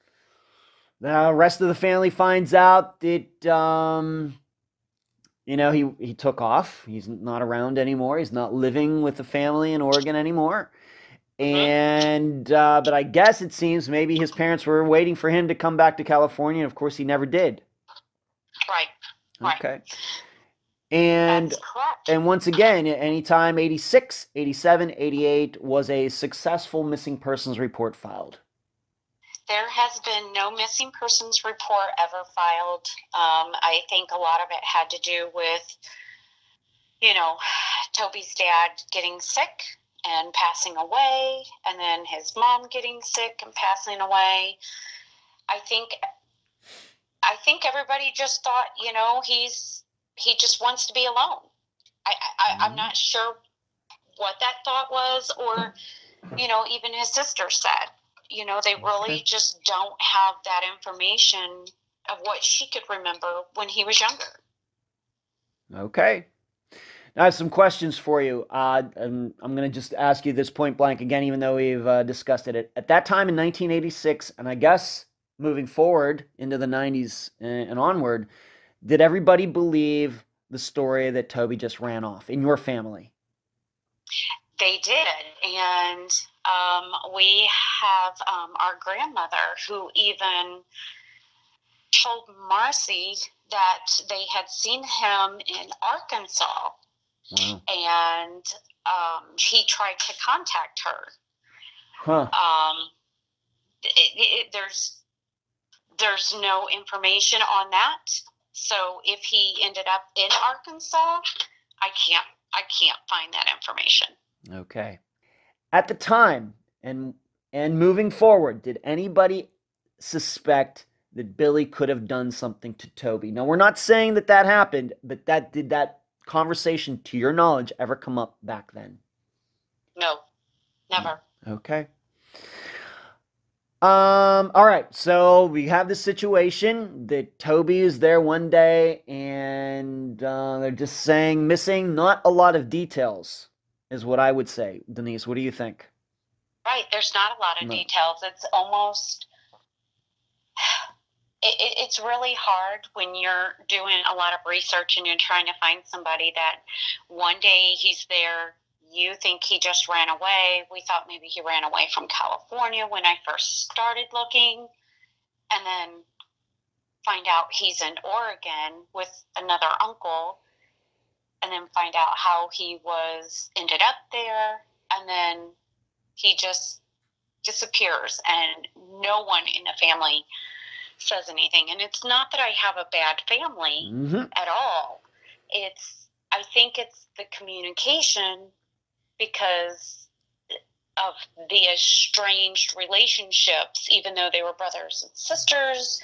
The rest of the family finds out that, he took off. He's not around anymore. He's not living with the family in Oregon anymore. And, but I guess it seems maybe his parents were waiting for him to come back to California. And of course, he never did. Right. Okay. And, that's correct. and once again, anytime 86, 87, 88 was a successful missing persons report filed. There has been no missing persons report ever filed. I think a lot of it had to do with, Toby's dad getting sick and passing away, and then his mom getting sick and passing away. I think everybody just thought, he just wants to be alone. I'm not sure what that thought was, or, even his sister said, they really just don't have that information of what she could remember when he was younger. Okay. Now I have some questions for you. I'm going to just ask you this point blank again, even though we've discussed it. At that time in 1986, and I guess moving forward into the 90s and onward, did everybody believe the story that Toby just ran off in your family? They did. And we have our grandmother who even told Marcy that they had seen him in Arkansas. Wow. And he tried to contact her. There's no information on that. So if he ended up in Arkansas, I can't find that information. Okay. At the time and moving forward, did anybody suspect that Billy could have done something to Toby? Now, we're not saying that happened, but did that conversation, to your knowledge, ever come up back then? No, never. Okay. All right. So we have this situation that Toby is there one day and they're just saying missing. Not a lot of details is what I would say. Denise, what do you think? Right. There's not a lot of details. It's almost, it's really hard when you're doing a lot of research and you're trying to find somebody that one day he's there. You think he just ran away. We thought maybe he ran away from California when I first started looking. And then find out he's in Oregon with another uncle. And then find out how he ended up there. And then he just disappears. And no one in the family says anything. And it's not that I have a bad family at all. I think it's the communication, because of the estranged relationships, even though they were brothers and sisters.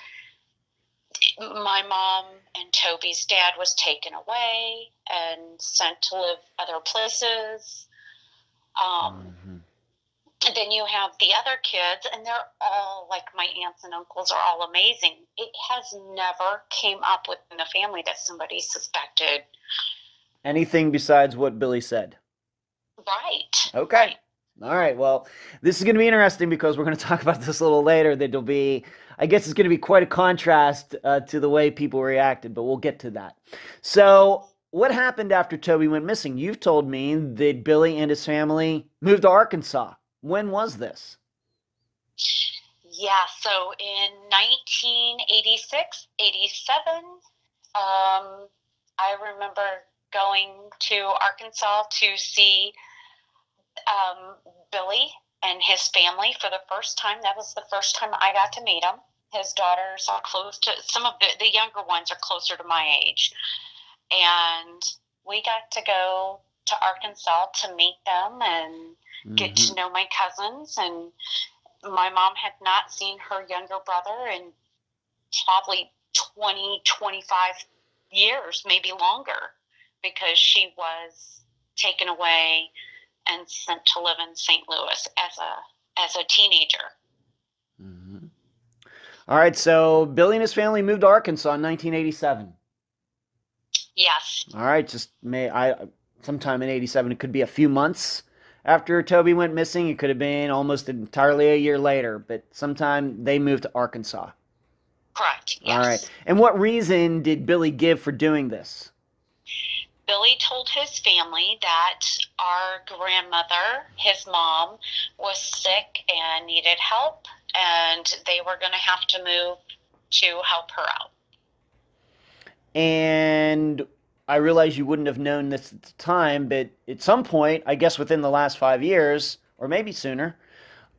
My mom and Toby's dad was taken away and sent to live other places. And then you have the other kids, and they're all, like my aunts and uncles are all amazing. It has never came up within the family that somebody suspected anything besides what Billy said. Right. Okay. Right. All right. Well, this is going to be interesting because we're going to talk about this a little later. I guess it's going to be quite a contrast to the way people reacted, but we'll get to that. So what happened after Toby went missing? You've told me that Billy and his family moved to Arkansas. When was this? Yeah. So in 1986, 87, I remember going to Arkansas to see Billy and his family for the first time. That was the first time I got to meet him. His daughters are close to, some of the younger ones are closer to my age. And we got to go to Arkansas to meet them and get to know my cousins. And my mom had not seen her younger brother in probably 20, 25 years, maybe longer, because she was taken away and sent to live in St. Louis as a teenager. All right, so Billy and his family moved to Arkansas in 1987. Yes. All right, sometime in '87. It could be a few months after Toby went missing. It could have been almost entirely a year later, but sometime they moved to Arkansas. Correct. All right. Yes. And what reason did Billy give for doing this? Billy told his family that our grandmother, his mom, was sick and needed help, and they were going to have to move to help her out. And I realize you wouldn't have known this at the time, but at some point, I guess within the last 5 years, or maybe sooner,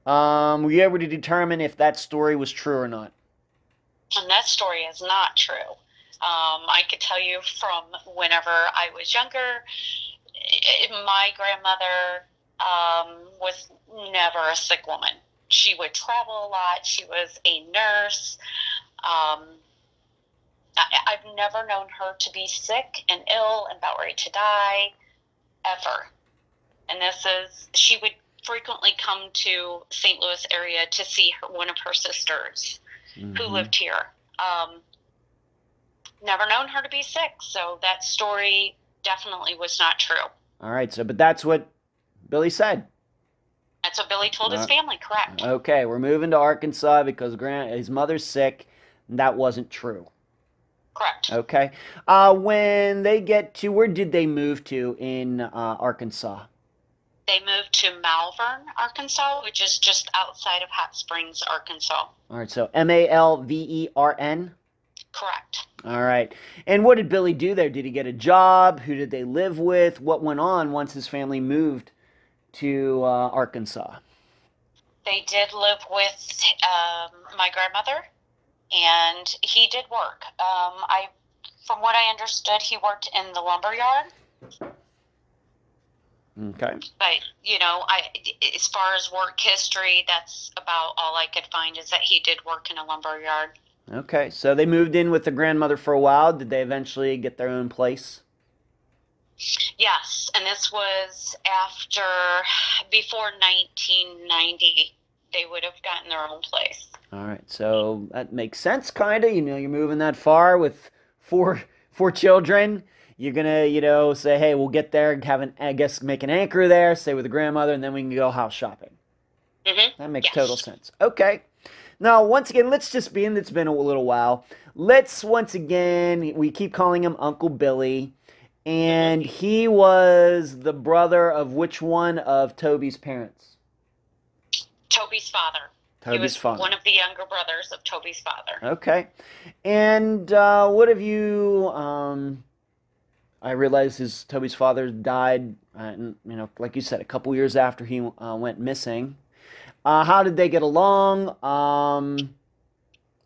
were you able to determine if that story was true or not? And that story is not true. I could tell you from whenever I was younger, my grandmother was never a sick woman. She would travel a lot. She was a nurse. I've never known her to be sick and ill and about ready to die, ever. And she would frequently come to St. Louis area to see one of her sisters who lived here. Never known her to be sick, so that story definitely was not true. All right, but that's what Billy said. That's what Billy told his family, correct. Okay, we're moving to Arkansas because his mother's sick, and that wasn't true. Correct. Okay. When they get to, where did they move to in Arkansas? They moved to Malvern, Arkansas, which is just outside of Hot Springs, Arkansas. All right, so Malvern? Correct. All right. And what did Billy do there? Did he get a job? Who did they live with? What went on once his family moved to Arkansas? They did live with my grandmother, and he did work. From what I understood, he worked in the lumber yard. Okay. But, as far as work history, that's about all I could find, is that he did work in a lumber yard. Okay, so they moved in with the grandmother for a while. Did they eventually get their own place? Yes, and this was before 1990, they would have gotten their own place. All right, so that makes sense, kind of. You're moving that far with four children. You're gonna, say, hey, we'll get there, make an anchor there, stay with the grandmother, and then we can go house shopping. That makes total sense. Okay. Now, once again, it's been a little while. We keep calling him Uncle Billy, and he was the brother of which one of Toby's parents? Toby's father. Toby's father. One of the younger brothers of Toby's father. Okay. And what have you, I realize Toby's father died, like you said, a couple years after he went missing. How did they get along?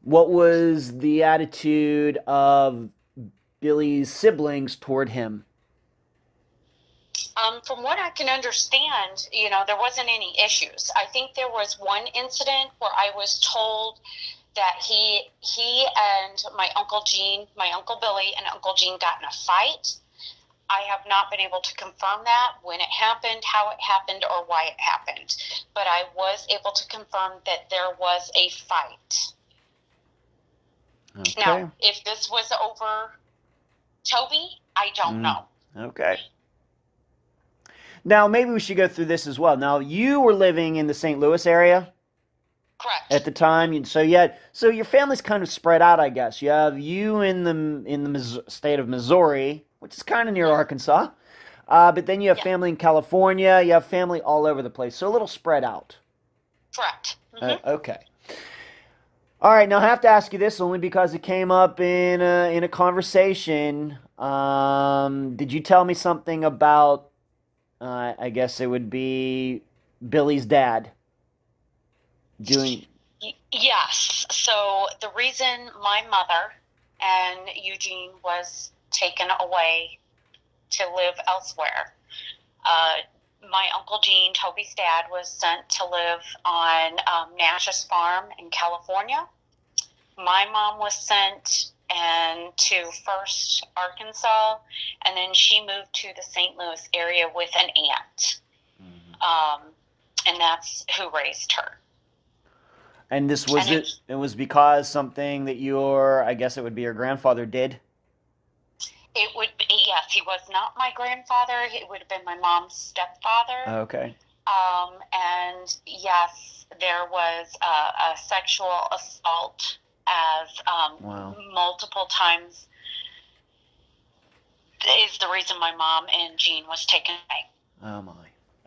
What was the attitude of Billy's siblings toward him? From what I can understand, there wasn't any issues. I think there was one incident where I was told that he and my Uncle Billy and Uncle Gene got in a fight. I have not been able to confirm that, when it happened, how it happened, or why it happened. But I was able to confirm that there was a fight. Okay. Now, if this was over Toby, I don't know. Okay. Now, maybe we should go through this as well. Now, you were living in the St. Louis area? Correct. At the time, so your family's kind of spread out, I guess. You have you in the state of Missouri, which is kind of near Arkansas, but then you have family in California. You have family all over the place, so a little spread out. Correct. Okay. All right. Now I have to ask you this only because it came up in a conversation. Did you tell me something about? I guess it would be Billy's dad. Yes. So the reason my mother and Eugene was taken away to live elsewhere, my Uncle Gene, Toby's dad, was sent to live on Nash's farm in California. My mom was sent to first Arkansas, and then she moved to the St. Louis area with an aunt. And that's who raised her. And it was because something that I guess it would be your grandfather did? It would be, yes, he was not my grandfather. It would have been my mom's stepfather. Okay. And yes, there was a sexual assault as Wow. multiple times is the reason my mom and Gene was taken away. Oh my.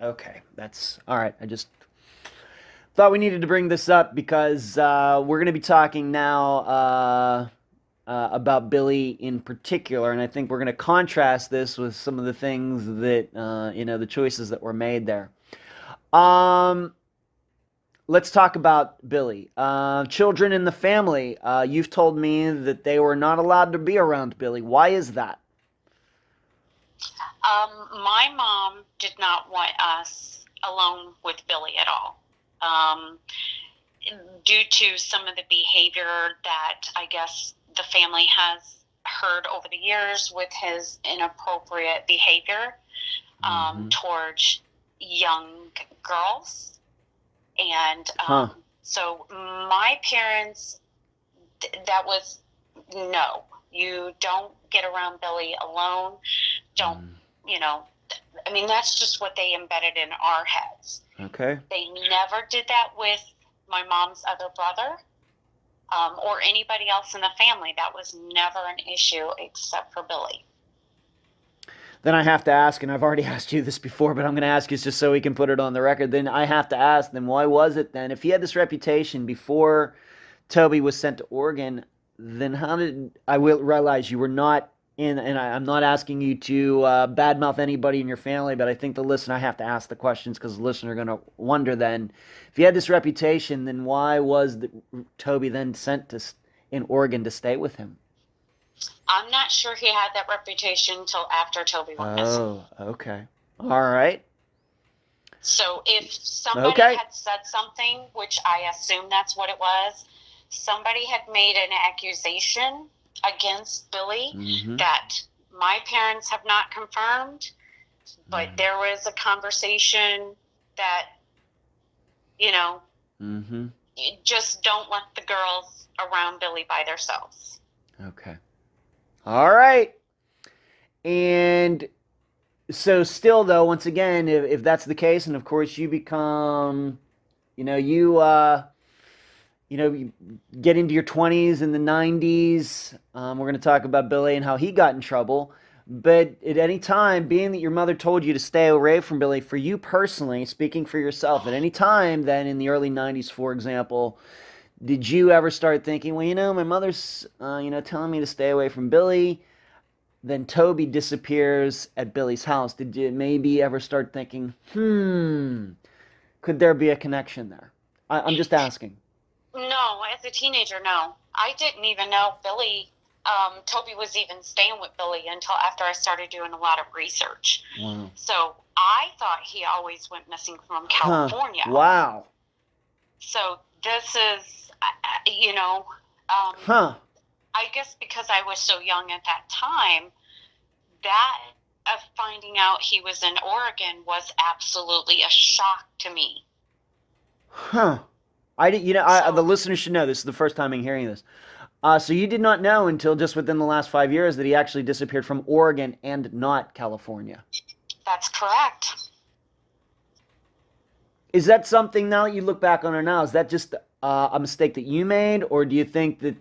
Okay, that's all right. I just thought we needed to bring this up because we're going to be talking now about Billy in particular, and I think we're going to contrast this with some of the things that the choices that were made there. Let's talk about Billy. Children in the family. You've told me that they were not allowed to be around Billy. Why is that? My mom did not want us alone with Billy at all. Due to some of the behavior that I guess the family has heard over the years with his inappropriate behavior towards young girls. And so my parents, that was no. You don't get around Billy alone. Don't, I mean, that's just what they embedded in our heads. Okay. They never did that with my mom's other brother or anybody else in the family. That was never an issue except for Billy. Then I have to ask, and I've already asked you this before, but I'm going to ask you just so we can put it on the record. Then I have to ask them, why was it then? If he had this reputation before Toby was sent to Oregon, then how did I will realize you were not in, and I'm not asking you to badmouth anybody in your family, but I think I have to ask the questions because the listener are going to wonder then, if he had this reputation, then why was Toby then sent in Oregon to stay with him? I'm not sure he had that reputation until after Toby went missing. Oh, okay. All right. So if somebody had said something, which I assume that's what it was, somebody had made an accusation against Billy that my parents have not confirmed, but there was a conversation that, you just don't let the girls around Billy by themselves. Okay. All right. And so still, though, once again, if that's the case, and of course you become, you get into your 20s and the 90s, we're going to talk about Billy and how he got in trouble. But at any time, being that your mother told you to stay away from Billy, for you personally, speaking for yourself, at any time then in the early 90s, for example, did you ever start thinking, well, my mother's, telling me to stay away from Billy, then Toby disappears at Billy's house. Did you maybe ever start thinking, could there be a connection there? I'm just asking. No, as a teenager, no. I didn't even know Toby was even staying with Billy until after I started doing a lot of research. Wow. So I thought he always went missing from California. Wow. So this is, I guess because I was so young at that time, that of finding out he was in Oregon was absolutely a shock to me. I did, the listeners should know this is the first time I'm hearing this. So you did not know until just within the last 5 years that he actually disappeared from Oregon and not California. That's correct. Is that something, now that you look back on it now, is that just a mistake that you made, or do you think that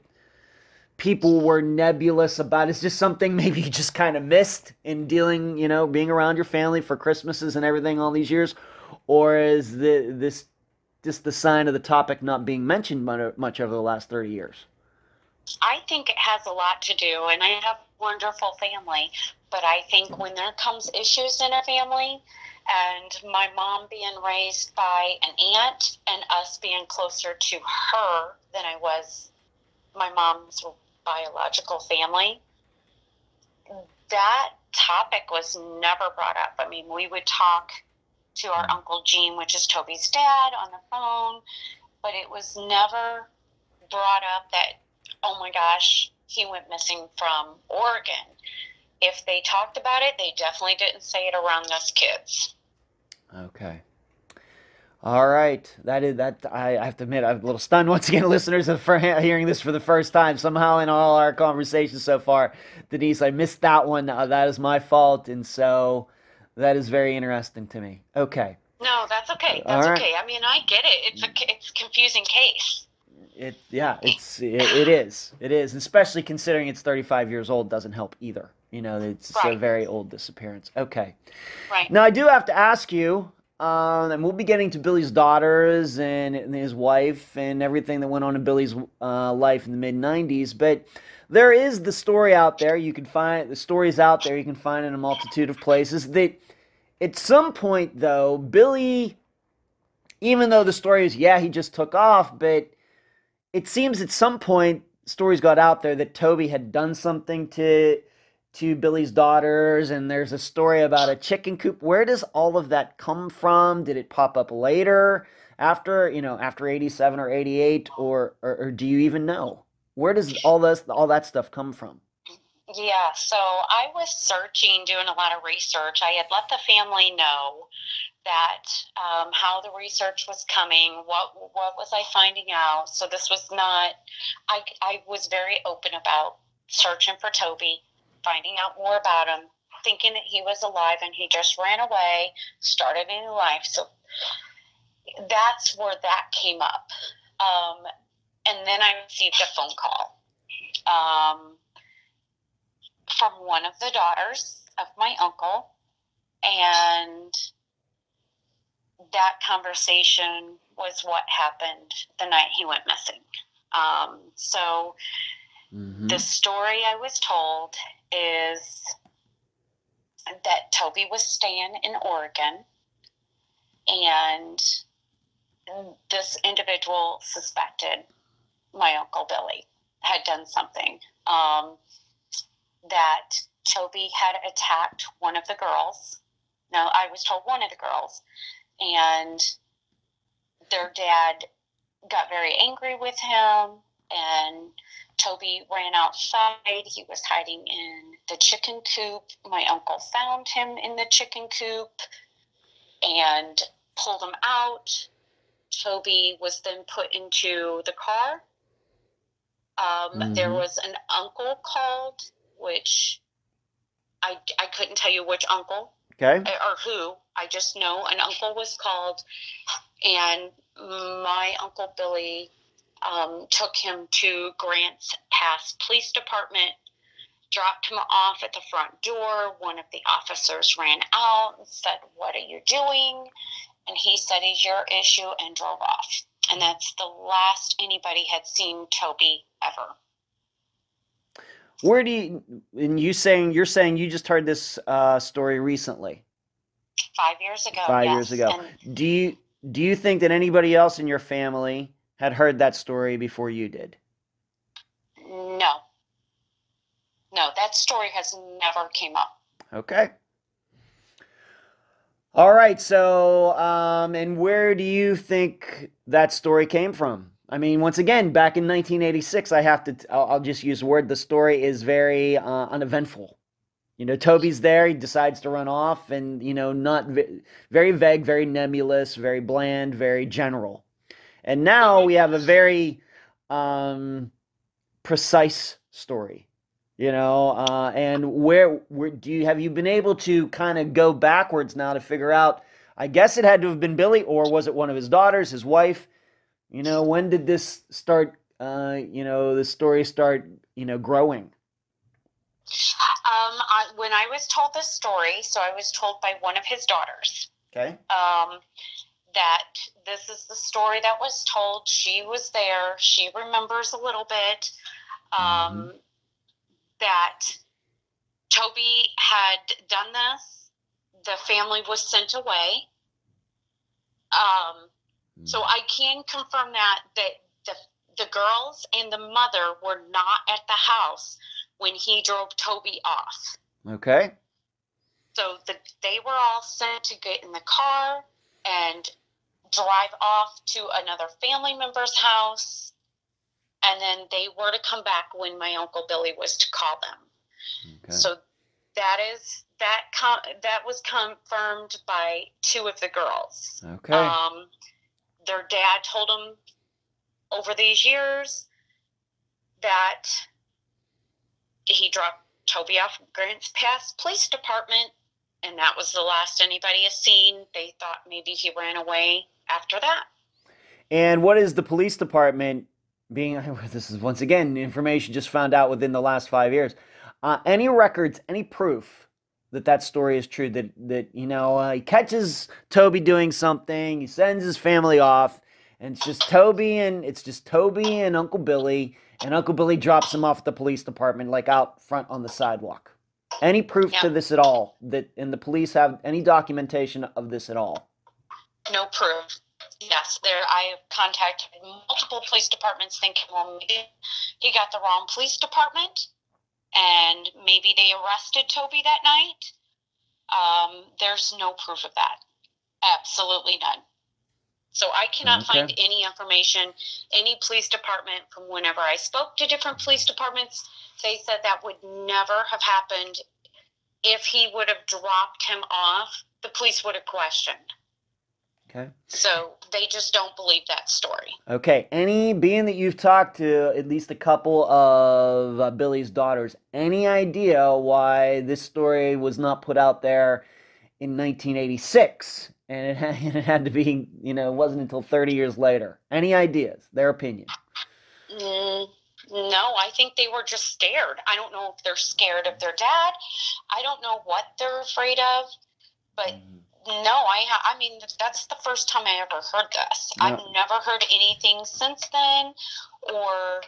people were nebulous about it? It's just something maybe you just kind of missed in dealing, being around your family for Christmases and everything all these years? Or is this just the sign of the topic not being mentioned much over the last 30 years? I think it has a lot to do, and I have a wonderful family, but I think when there comes issues in a family, and my mom being raised by an aunt and us being closer to her than I was my mom's biological family, that topic was never brought up. I mean, we would talk to our Uncle Gene, which is Toby's dad, on the phone, but it was never brought up that, oh my gosh, he went missing from Oregon. If they talked about it, they definitely didn't say it around us kids. Okay. All right, that. I have to admit, I'm a little stunned once again, listeners, for hearing this for the first time. Somehow, in all our conversations so far, Denise, I missed that one. That is my fault, and so that is very interesting to me. Okay, No, that's okay. all That's right. okay. I mean, I get it. It's a confusing case. It is, especially considering it's 35 years old. Doesn't help either. You know, it's a Right. very old disappearance. Okay. Right. Now, I do have to ask you, and we'll be getting to Billy's daughters and his wife and everything that went on in Billy's life in the mid 90s, but there is the story out there. You can find the stories out there. You can find in a multitude of places that at some point, though, Billy, even though the story is, yeah, he just took off, but it seems at some point stories got out there that Toby had done something to Billy's daughters, and there's a story about a chicken coop. Where does all of that come from? Did it pop up later, after 87 or 88, or do you even know? Where does all that stuff come from? Yeah, so I was searching, doing a lot of research. I had let the family know that how the research was coming, what was I finding out. So this was not, I was very open about searching for Toby, finding out more about him, thinking that he was alive and he just ran away, started a new life. So that's where that came up. And then I received a phone call from one of the daughters of my uncle, and that conversation was what happened the night he went missing. So the story I was told is that Toby was staying in Oregon, and this individual suspected my Uncle Billy had done something, that Toby had attacked one of the girls. Now, I was told one of the girls, and their dad got very angry with him, and Toby ran outside. He was hiding in the chicken coop. My uncle found him in the chicken coop and pulled him out. Toby was then put into the car. There was an uncle called, which I couldn't tell you which uncle. Okay. Or who. I just know an uncle was called, and my Uncle Billy took him to Grants Pass Police Department, dropped him off at the front door. One of the officers ran out and said, "What are you doing?" And he said, "It's your issue," and drove off. And that's the last anybody had seen Toby ever. You're saying you just heard this story recently? 5 years ago. 5 years ago. And do you think that anybody else in your family had heard that story before you did? No, that story has never came up. Okay. All right. So, and where do you think that story came from? I mean, once again, back in 1986, I'll just use the word. The story is very uneventful. Toby's there. He decides to run off, and not very vague, very nebulous, very bland, very general. And now we have a very precise story. And where have you been able to kind of go backwards now to figure out? I guess it had to have been Billy, or was it one of his daughters, his wife? When did this start? The story start growing. When I was told this story, so I was told by one of his daughters. Okay. That this is the story that was told. She was there. She remembers a little bit. That Toby had done this. The family was sent away. So I can confirm that the girls and the mother were not at the house when he drove Toby off. Okay. So they were all sent to get in the car and drive off to another family member's house, and then they were to come back when my Uncle Billy was to call them. Okay. So that was confirmed by two of the girls. Okay. their dad told them over these years that he dropped Toby off Grants Pass Police Department, and that was the last anybody has seen. They thought maybe he ran away after that. And what is the police department being? This is, once again, information just found out within the last 5 years. Any records, any proof that story is true, that he catches Toby doing something, he sends his family off, and it's just Toby and Uncle Billy, and Uncle Billy drops him off at the police department, like out front on the sidewalk. Any proof to this at all? And the police have any documentation of this at all? No proof. Yes, I have contacted multiple police departments thinking, well, maybe he got the wrong police department, and maybe they arrested Toby that night. There's no proof of that. Absolutely none. So I cannot find any information, any police department from whenever I spoke to different police departments. They said that would never have happened. If he would have dropped him off, the police would have questioned. Okay. So they just don't believe that story. Okay. Being that you've talked to at least a couple of Billy's daughters, any idea why this story was not put out there in 1986? And it had to be, it wasn't until 30 years later. Any ideas? Their opinion? No, I think they were just scared. I don't know if they're scared of their dad. I don't know what they're afraid of. But no, I mean, that's the first time I ever heard this. No. I've never heard anything since then, or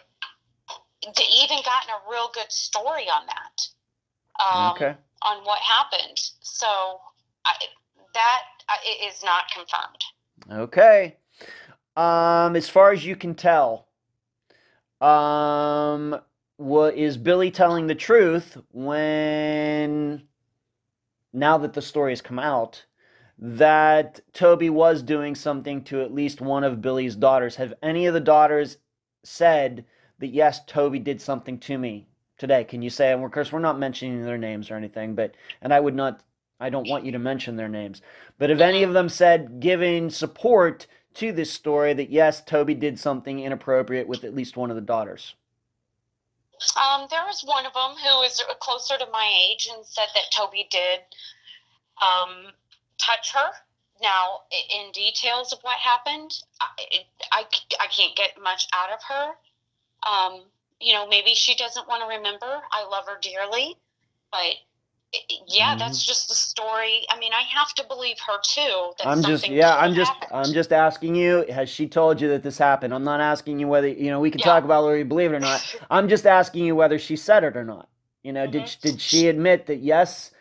even gotten a real good story on that. On what happened. So that is not confirmed. Okay. As far as you can tell, is Billy telling the truth now that the story has come out, that Toby was doing something to at least one of Billy's daughters? Have any of the daughters said that, yes, Toby did something to me today? Can you say, and of course we're not mentioning their names or anything, I don't want you to mention their names, but have any of them said, giving support to this story, that yes, Toby did something inappropriate with at least one of the daughters? There was one of them who is closer to my age and said that Toby did touch her. Now, in details of what happened, I can't get much out of her. Maybe she doesn't want to remember. I love her dearly, but that's just the story. I mean, I have to believe her too. I'm just asking you, has she told you that this happened? I'm not asking you whether, we can talk about whether you believe it or not. I'm just asking you whether she said it or not. Did she admit that, yes,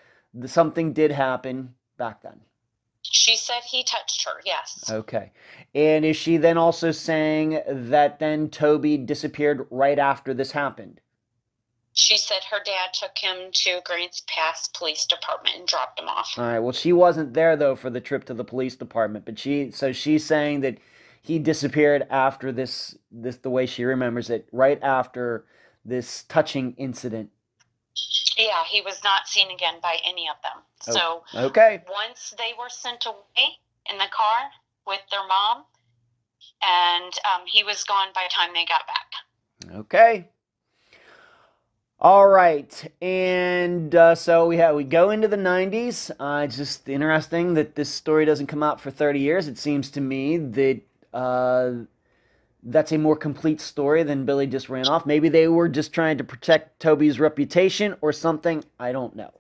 something did happen back then? She said he touched her, yes. Okay. And is she then also saying that then Toby disappeared right after this happened? She said her dad took him to Grants Pass Police Department and dropped him off. All right. Well, she wasn't there, though, for the trip to the police department. But she's saying that he disappeared after this, the way she remembers it, right after this touching incident. Yeah, he was not seen again by any of them. So once they were sent away in the car with their mom, and he was gone by the time they got back. Okay. All right, and so we go into the 90s. It's just interesting that this story doesn't come out for 30 years. It seems to me that that's a more complete story than Billy just ran off. Maybe they were just trying to protect Toby's reputation or something. I don't know.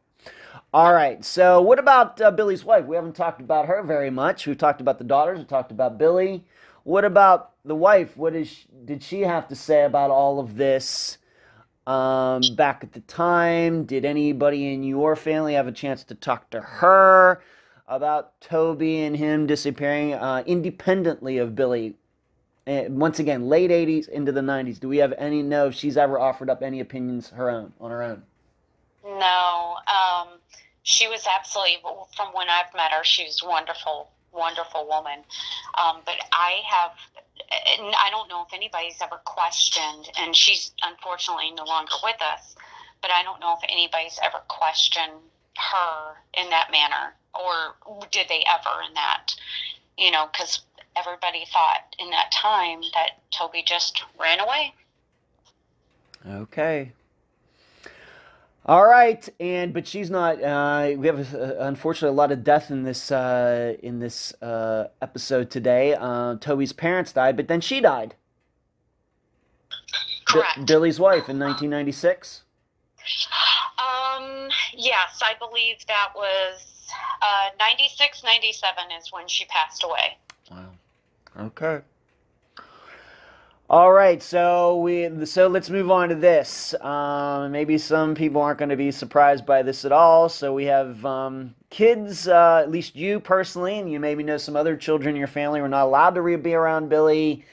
All right, so what about Billy's wife? We haven't talked about her very much. We've talked about the daughters. We talked about Billy. What about the wife? Did she have to say about all of this? Back at the time, did anybody in your family have a chance to talk to her about Toby and him disappearing independently of Billy? Once again, late 80s into the 90s. Do we have know if she's ever offered up any opinions on her own? No. She was absolutely, from when I've met her, she's a wonderful, wonderful woman. But I don't know if anybody's ever questioned, and she's unfortunately no longer with us, but I don't know if anybody's ever questioned her in that manner, or did they ever in that, because everybody thought in that time that Toby just ran away. Okay. All right, but she's not. We have unfortunately a lot of death in this episode today. Toby's parents died, but then she died. Correct. Billy's wife in 1996. Yes, I believe that was 96, 97 is when she passed away. Wow. Okay. All right, so let's move on to this. Maybe some people aren't going to be surprised by this at all. So we have kids, at least you personally, and you maybe know some other children in your family were not allowed to be around Billy.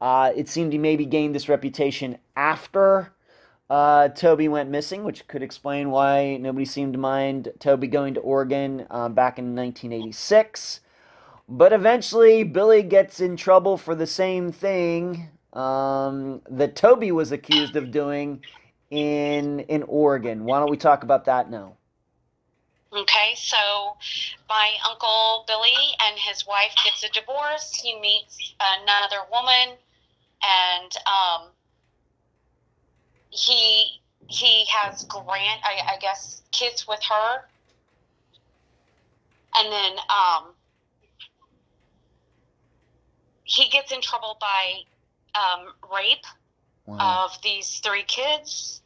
It seemed he maybe gained this reputation after Toby went missing, which could explain why nobody seemed to mind Toby going to Oregon back in 1986. But eventually, Billy gets in trouble for the same thing that Toby was accused of doing in Oregon. Why don't we talk about that now? Okay, so my uncle Billy and his wife gets a divorce. He meets another woman, and he has I guess kids with her, and then he gets in trouble by rape of these 3 kids.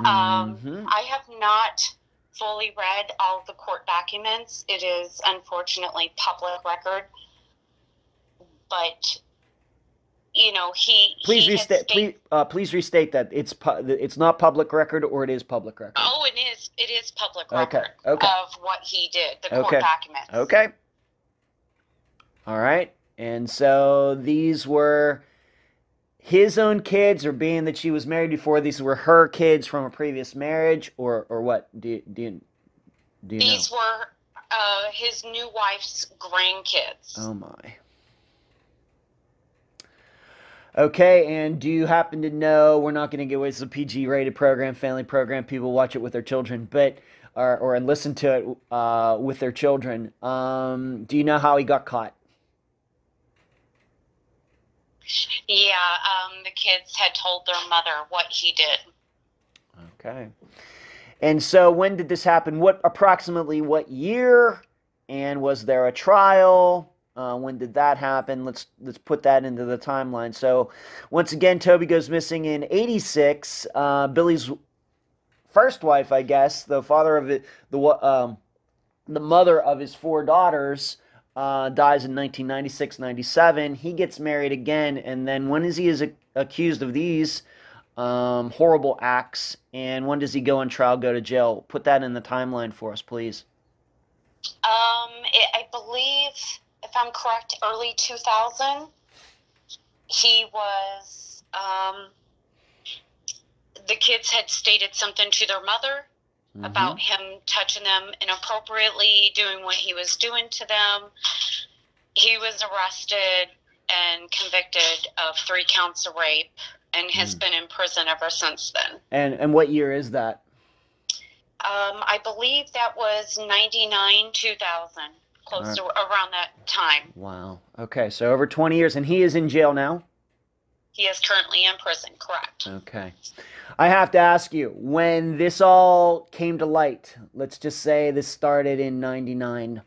I have not fully read all of the court documents. It is unfortunately public record, but Please restate that it's not public record, or it is public record. Oh, it is public record of what he did. The court documents. Okay. All right. And so these were his own kids, or being that she was married before, these were her kids from a previous marriage, or what? Do you These know? were his new wife's grandkids. Oh my. Okay, and do you happen to know, we're not going to give away, it's a PG-rated program, family program, people watch it with their children, but or listen to it with their children. Do you know how he got caught? Yeah, the kids had told their mother what he did. Okay. And so when did this happen? Approximately what year? And was there a trial? When did that happen? Let's put that into the timeline. So once again, Toby goes missing in 86. Billy's first wife, I guess, the mother of his 4 daughters, dies in 1996-97. He gets married again, and then when is he accused of these horrible acts, and when does he go on trial, go to jail? Put that in the timeline for us, please. I believe, if I'm correct, early 2000. He was, the kids had stated something to their mother about him touching them inappropriately, doing what he was doing to them. He was arrested and convicted of 3 counts of rape, and has been in prison ever since then. And what year is that? I believe that was 99, 2000, close to around that time. Wow. Okay, so over 20 years, and he is in jail now? He is currently in prison, correct. Okay. I have to ask you, when this all came to light, let's just say this started in 99,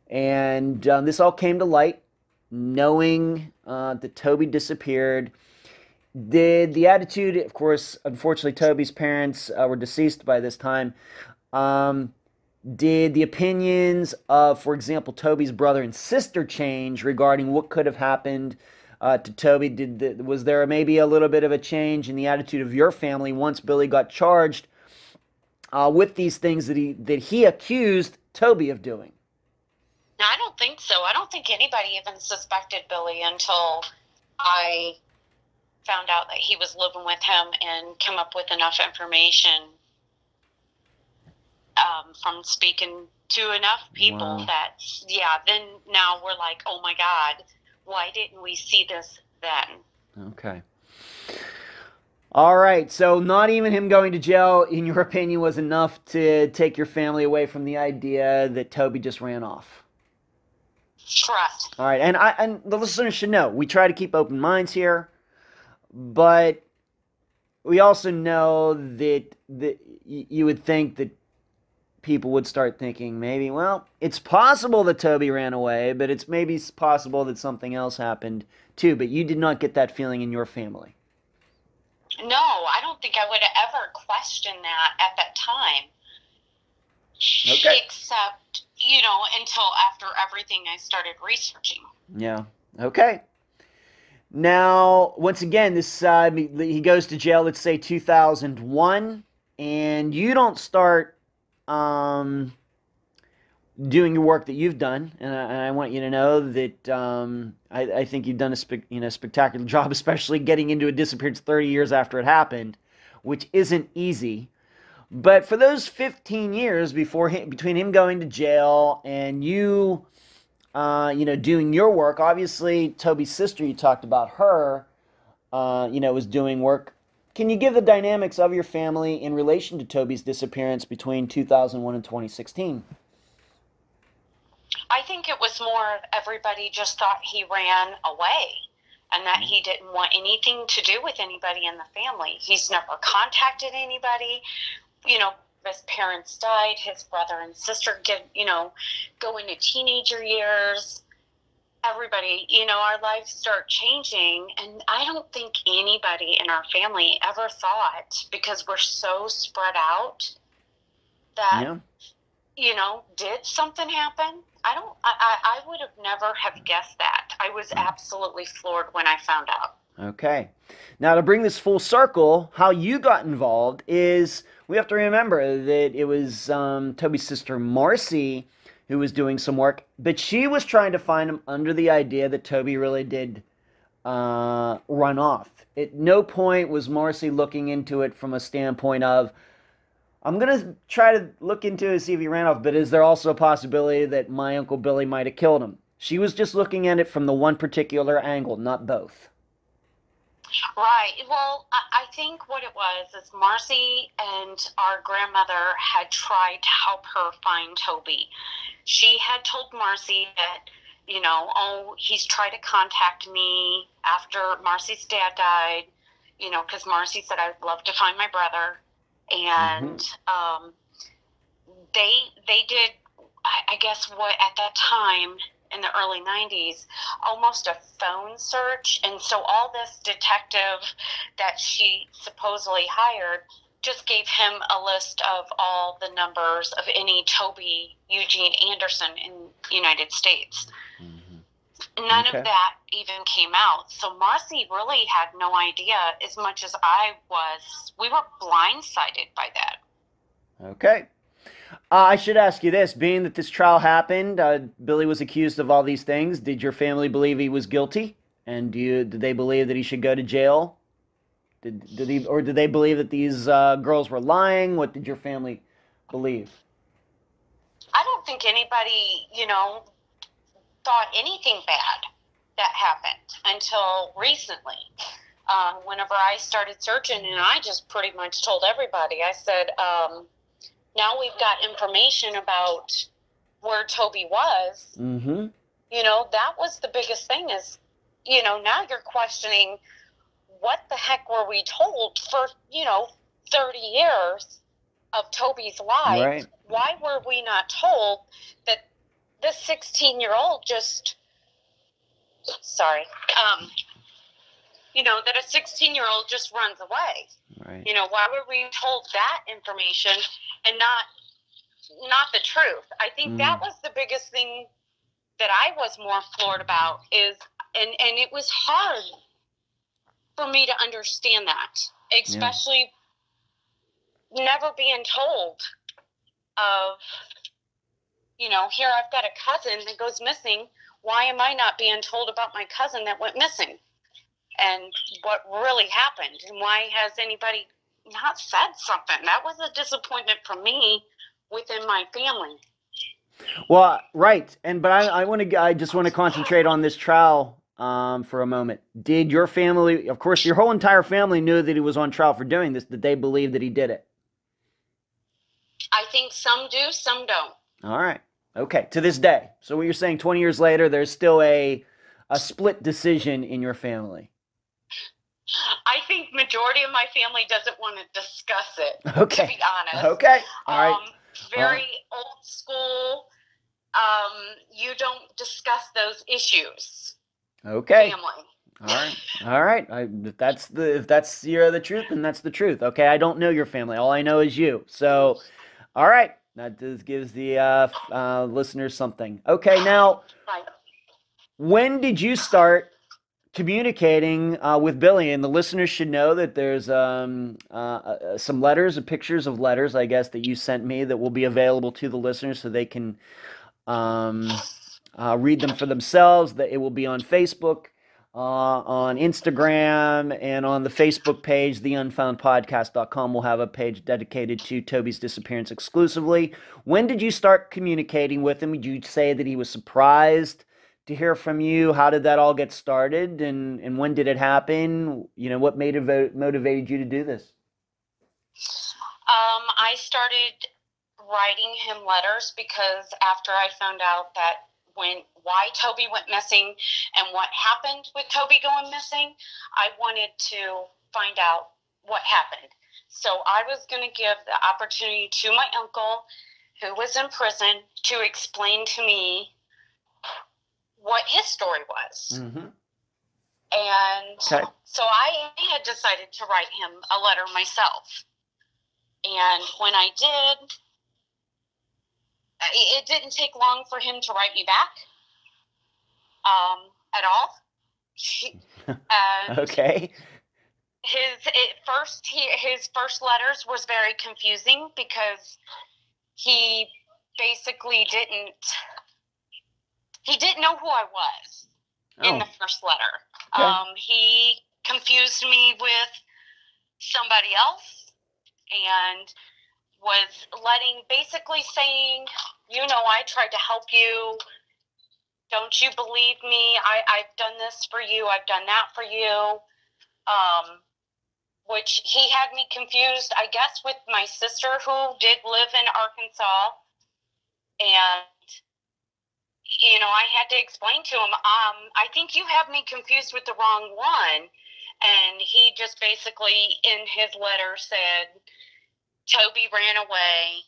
and this all came to light, knowing that Toby disappeared, did the attitude, of course, unfortunately, Toby's parents were deceased by this time, did the opinions of, for example, Toby's brother and sister change regarding what could have happened to Toby? Was there maybe a little bit of a change in the attitude of your family once Billy got charged with these things that he accused Toby of doing? No, I don't think so. I don't think anybody even suspected Billy until I found out that he was living with him and come up with enough information from speaking to enough people that, then now we're like, oh my God, why didn't we see this then? Okay. All right, so not even him going to jail, in your opinion, was enough to take your family away from the idea that Toby just ran off? Trust. All right, and the listeners should know we try to keep open minds here, but we also know that you would think that people would start thinking maybe, well, it's possible that Toby ran away, but it's maybe possible that something else happened too. But you did not get that feeling in your family. No, I don't think I would have ever questioned that at that time. Okay. Except, until after everything I started researching. Yeah. Okay. Now, once again, this he goes to jail, let's say 2001, and you don't start doing your work that you've done, and I want you to know that I think you've done a spectacular job, especially getting into a disappearance 30 years after it happened, which isn't easy. But for those 15 years between him going to jail and you, doing your work, obviously Toby's sister, you talked about her, was doing work. Can you give the dynamics of your family in relation to Toby's disappearance between 2001 and 2016? I think it was more everybody just thought he ran away and that he didn't want anything to do with anybody in the family. He's never contacted anybody. His parents died, his brother and sister go into teenager years. Everybody, our lives start changing, and I don't think anybody in our family ever thought, because we're so spread out, that, did something happen? I would have never have guessed that. I was absolutely floored when I found out. Okay. Now, to bring this full circle, how you got involved is, we have to remember that it was Toby's sister Marcy who was doing some work, but she was trying to find him under the idea that Toby really did run off. At no point was Marcy looking into it from a standpoint of, I'm going to try to look into it and see if he ran off, but is there also a possibility that my Uncle Billy might have killed him? She was just looking at it from the one particular angle, not both. Right. Well, I think what it was is Marcy and our grandmother had tried to help her find Toby. She had told Marcy that, he's tried to contact me after Marcy's dad died, because Marcy said, I'd love to find my brother. And they did, I guess, what at that time in the early 90s, almost a phone search. And so all this detective that she supposedly hired just gave him a list of all the numbers of any Toby Eugene Anderson in the United States. None of that even came out. So Marcy really had no idea as much as I was. We were blindsided by that. Okay. I should ask you this. Being that this trial happened, Billy was accused of all these things. Did your family believe he was guilty? And did they believe that he should go to jail? Did they believe that these girls were lying? What did your family believe? I don't think anybody, thought anything bad that happened until recently. Whenever I started searching, and I just pretty much told everybody, I said, now we've got information about where Toby was. That was the biggest thing is, now you're questioning, what the heck were we told for, 30 years of Toby's life? Right. Why were we not told that this 16-year-old that a 16-year-old just runs away? Right. Why were we told that information and not the truth? I think that was the biggest thing that I was more floored about is, and it was hard for me to understand that, especially never being told of, here I've got a cousin that goes missing. Why am I not being told about my cousin that went missing? And what really happened? And why has anybody not said something? That was a disappointment for me within my family. Well, right. But I just want to concentrate on this trial for a moment. Did your family, of course, your whole entire family knew that he was on trial for doing this. Did they believe that he did it? I think some do, some don't. All right. Okay, to this day. So what you're saying, 20 years later, there's still a split decision in your family. I think majority of my family doesn't want to discuss it, Okay. to be honest. Okay. All right. Very old school. You don't discuss those issues. Okay. Family. All right. All right. If that's the truth, then that's the truth. Okay. I don't know your family. All I know is you. So, all right. That just gives the listeners something. Okay. Now, Right. when did you start communicating with Billy? And the listeners should know that there's some letters, pictures of letters, I guess, that you sent me that will be available to the listeners so they can read them for themselves. That it will be on Facebook, on Instagram, and on the Facebook page, the unfoundpodcast.com will have a page dedicated to Toby's disappearance exclusively. When did you start communicating with him? Did you say that he was surprised to hear from you? How did that all get started, and when did it happen? You know, what motivated you to do this? I started writing him letters because after I found out that why Toby went missing and what happened with Toby going missing, I wanted to find out what happened. So I was going to give the opportunity to my uncle, who was in prison, to explain to me what his story was. Mm-hmm. And Okay. so I had decided to write him a letter myself. And when I did, it didn't take long for him to write me back at all. And Okay. his first letters was very confusing because he basically didn't know who I was in the first letter. Okay. He confused me with somebody else and was basically saying, I tried to help you. Don't you believe me? I've done this for you. I've done that for you. Which he had me confused, I guess, with my sister who did live in Arkansas. And, I had to explain to him, I think you have me confused with the wrong one. And he just basically, in his letter, said, Toby ran away.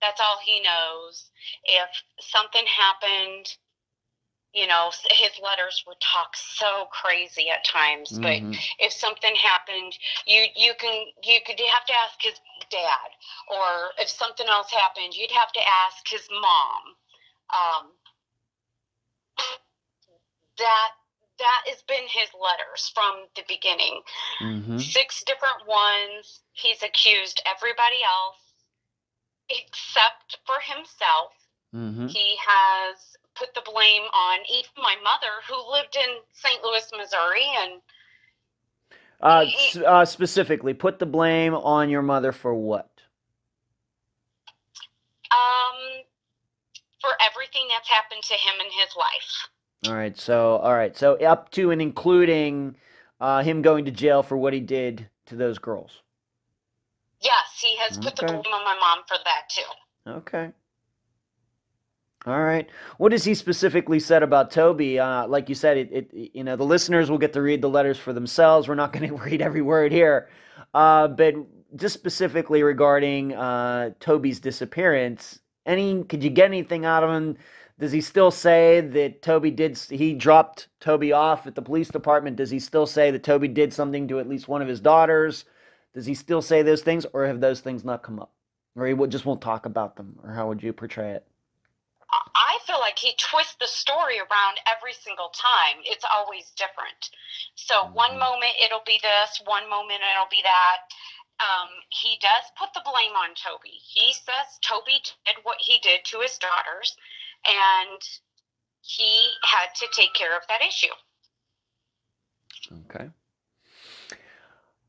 That's all he knows. If something happened, his letters would talk so crazy at times. Mm-hmm. But if something happened, you have to ask his dad. Or if something else happened, you'd have to ask his mom. That has been his letters from the beginning. Mm-hmm. 6 different ones. He's accused everybody else except for himself. Mm-hmm. He has put the blame on even my mother, who lived in St. Louis, Missouri, and specifically, put the blame on your mother for what? For everything that's happened to him in his life. All right, so up to and including him going to jail for what he did to those girls. Yes, he has put the blame on my mom for that too. Okay. All right. What has he specifically said about Toby? Like you said, the listeners will get to read the letters for themselves. We're not going to read every word here, but just specifically regarding Toby's disappearance. Could you get anything out of him? Does he still say that he dropped Toby off at the police department? Does he still say that Toby did something to at least one of his daughters? Does he still say those things, or have those things not come up? Or he just won't talk about them? Or how would you portray it? I feel like he twists the story around every single time. It's always different. So one moment it'll be this, one moment it'll be that. He does put the blame on Toby. He says Toby did what he did to his daughters, and he had to take care of that issue. Okay.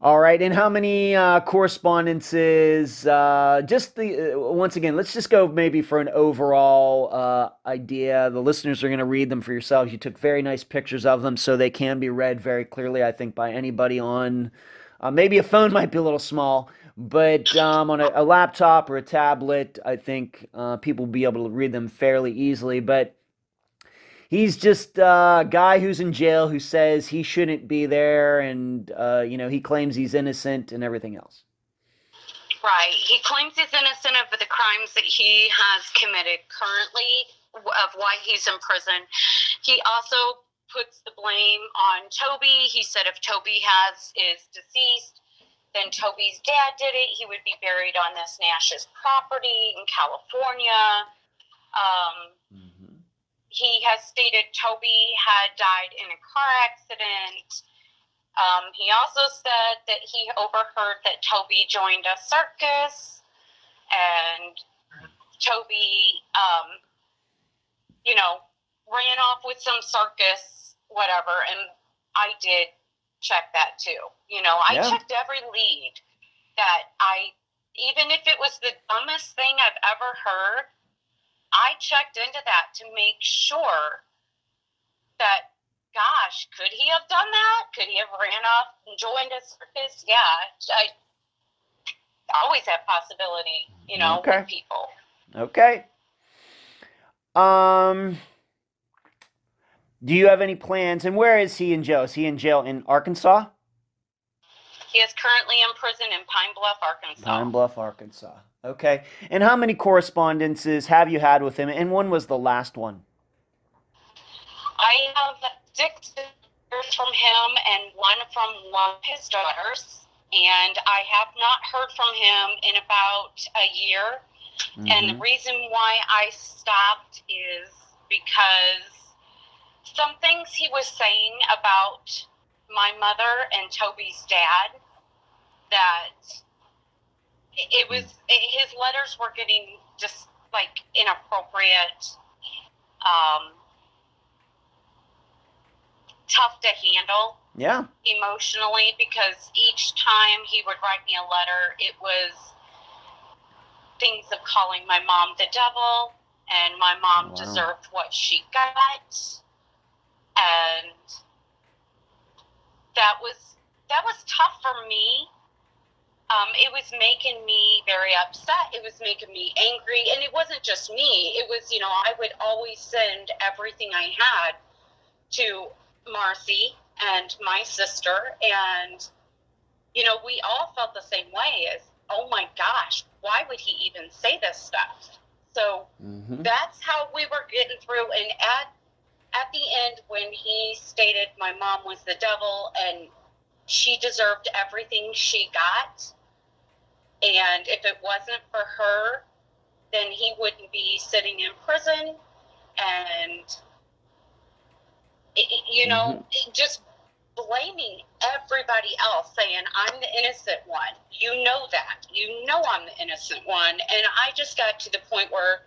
All right, and how many correspondences? Once again, let's just go maybe for an overall idea. The listeners are going to read them for yourselves. You took very nice pictures of them, so they can be read very clearly, I think, by anybody on. Maybe a phone might be a little small, But on a laptop or a tablet, I think people will be able to read them fairly easily. But he's just a guy who's in jail who says he shouldn't be there, and he claims he's innocent and everything else. Right. He claims he's innocent of the crimes that he has committed currently, of why he's in prison. He also puts the blame on Toby. He said if Toby is deceased, then Toby's dad did it. He would be buried on this Nash's property in California. He has stated Toby had died in a car accident. He also said that he overheard that Toby joined a circus, and Toby, ran off with some circus, whatever, and I did check that too. I checked every lead that even if it was the dumbest thing I've ever heard, I checked into that to make sure that, gosh, could he have done that? Could he have ran off and joined a circus? Yeah, I always have possibility, with people. Okay. Do you have any plans? And where is he in jail? Is he in jail in Arkansas? He is currently in prison in Pine Bluff, Arkansas. Pine Bluff, Arkansas. Okay. And how many correspondences have you had with him? And when was the last one? I have 6 letters from him and one from one of his daughters. And I have not heard from him in about a year. And the reason why I stopped is because some things he was saying about my mother and Toby's dad, that it was, his letters were getting just like inappropriate, tough to handle emotionally, because each time he would write me a letter, it was things of calling my mom the devil, and my mom deserved what she got, and that was tough for me. It was making me very upset. It was making me angry, and it wasn't just me. It was, I would always send everything I had to Marcy and my sister, and we all felt the same way, as, oh my gosh, why would he even say this stuff? So that's how we were getting through. And at the end, when he stated my mom was the devil and she deserved everything she got, and if it wasn't for her, then he wouldn't be sitting in prison, and just blaming everybody else, saying I'm the innocent one. You know that. You know I'm the innocent one. And I just got to the point where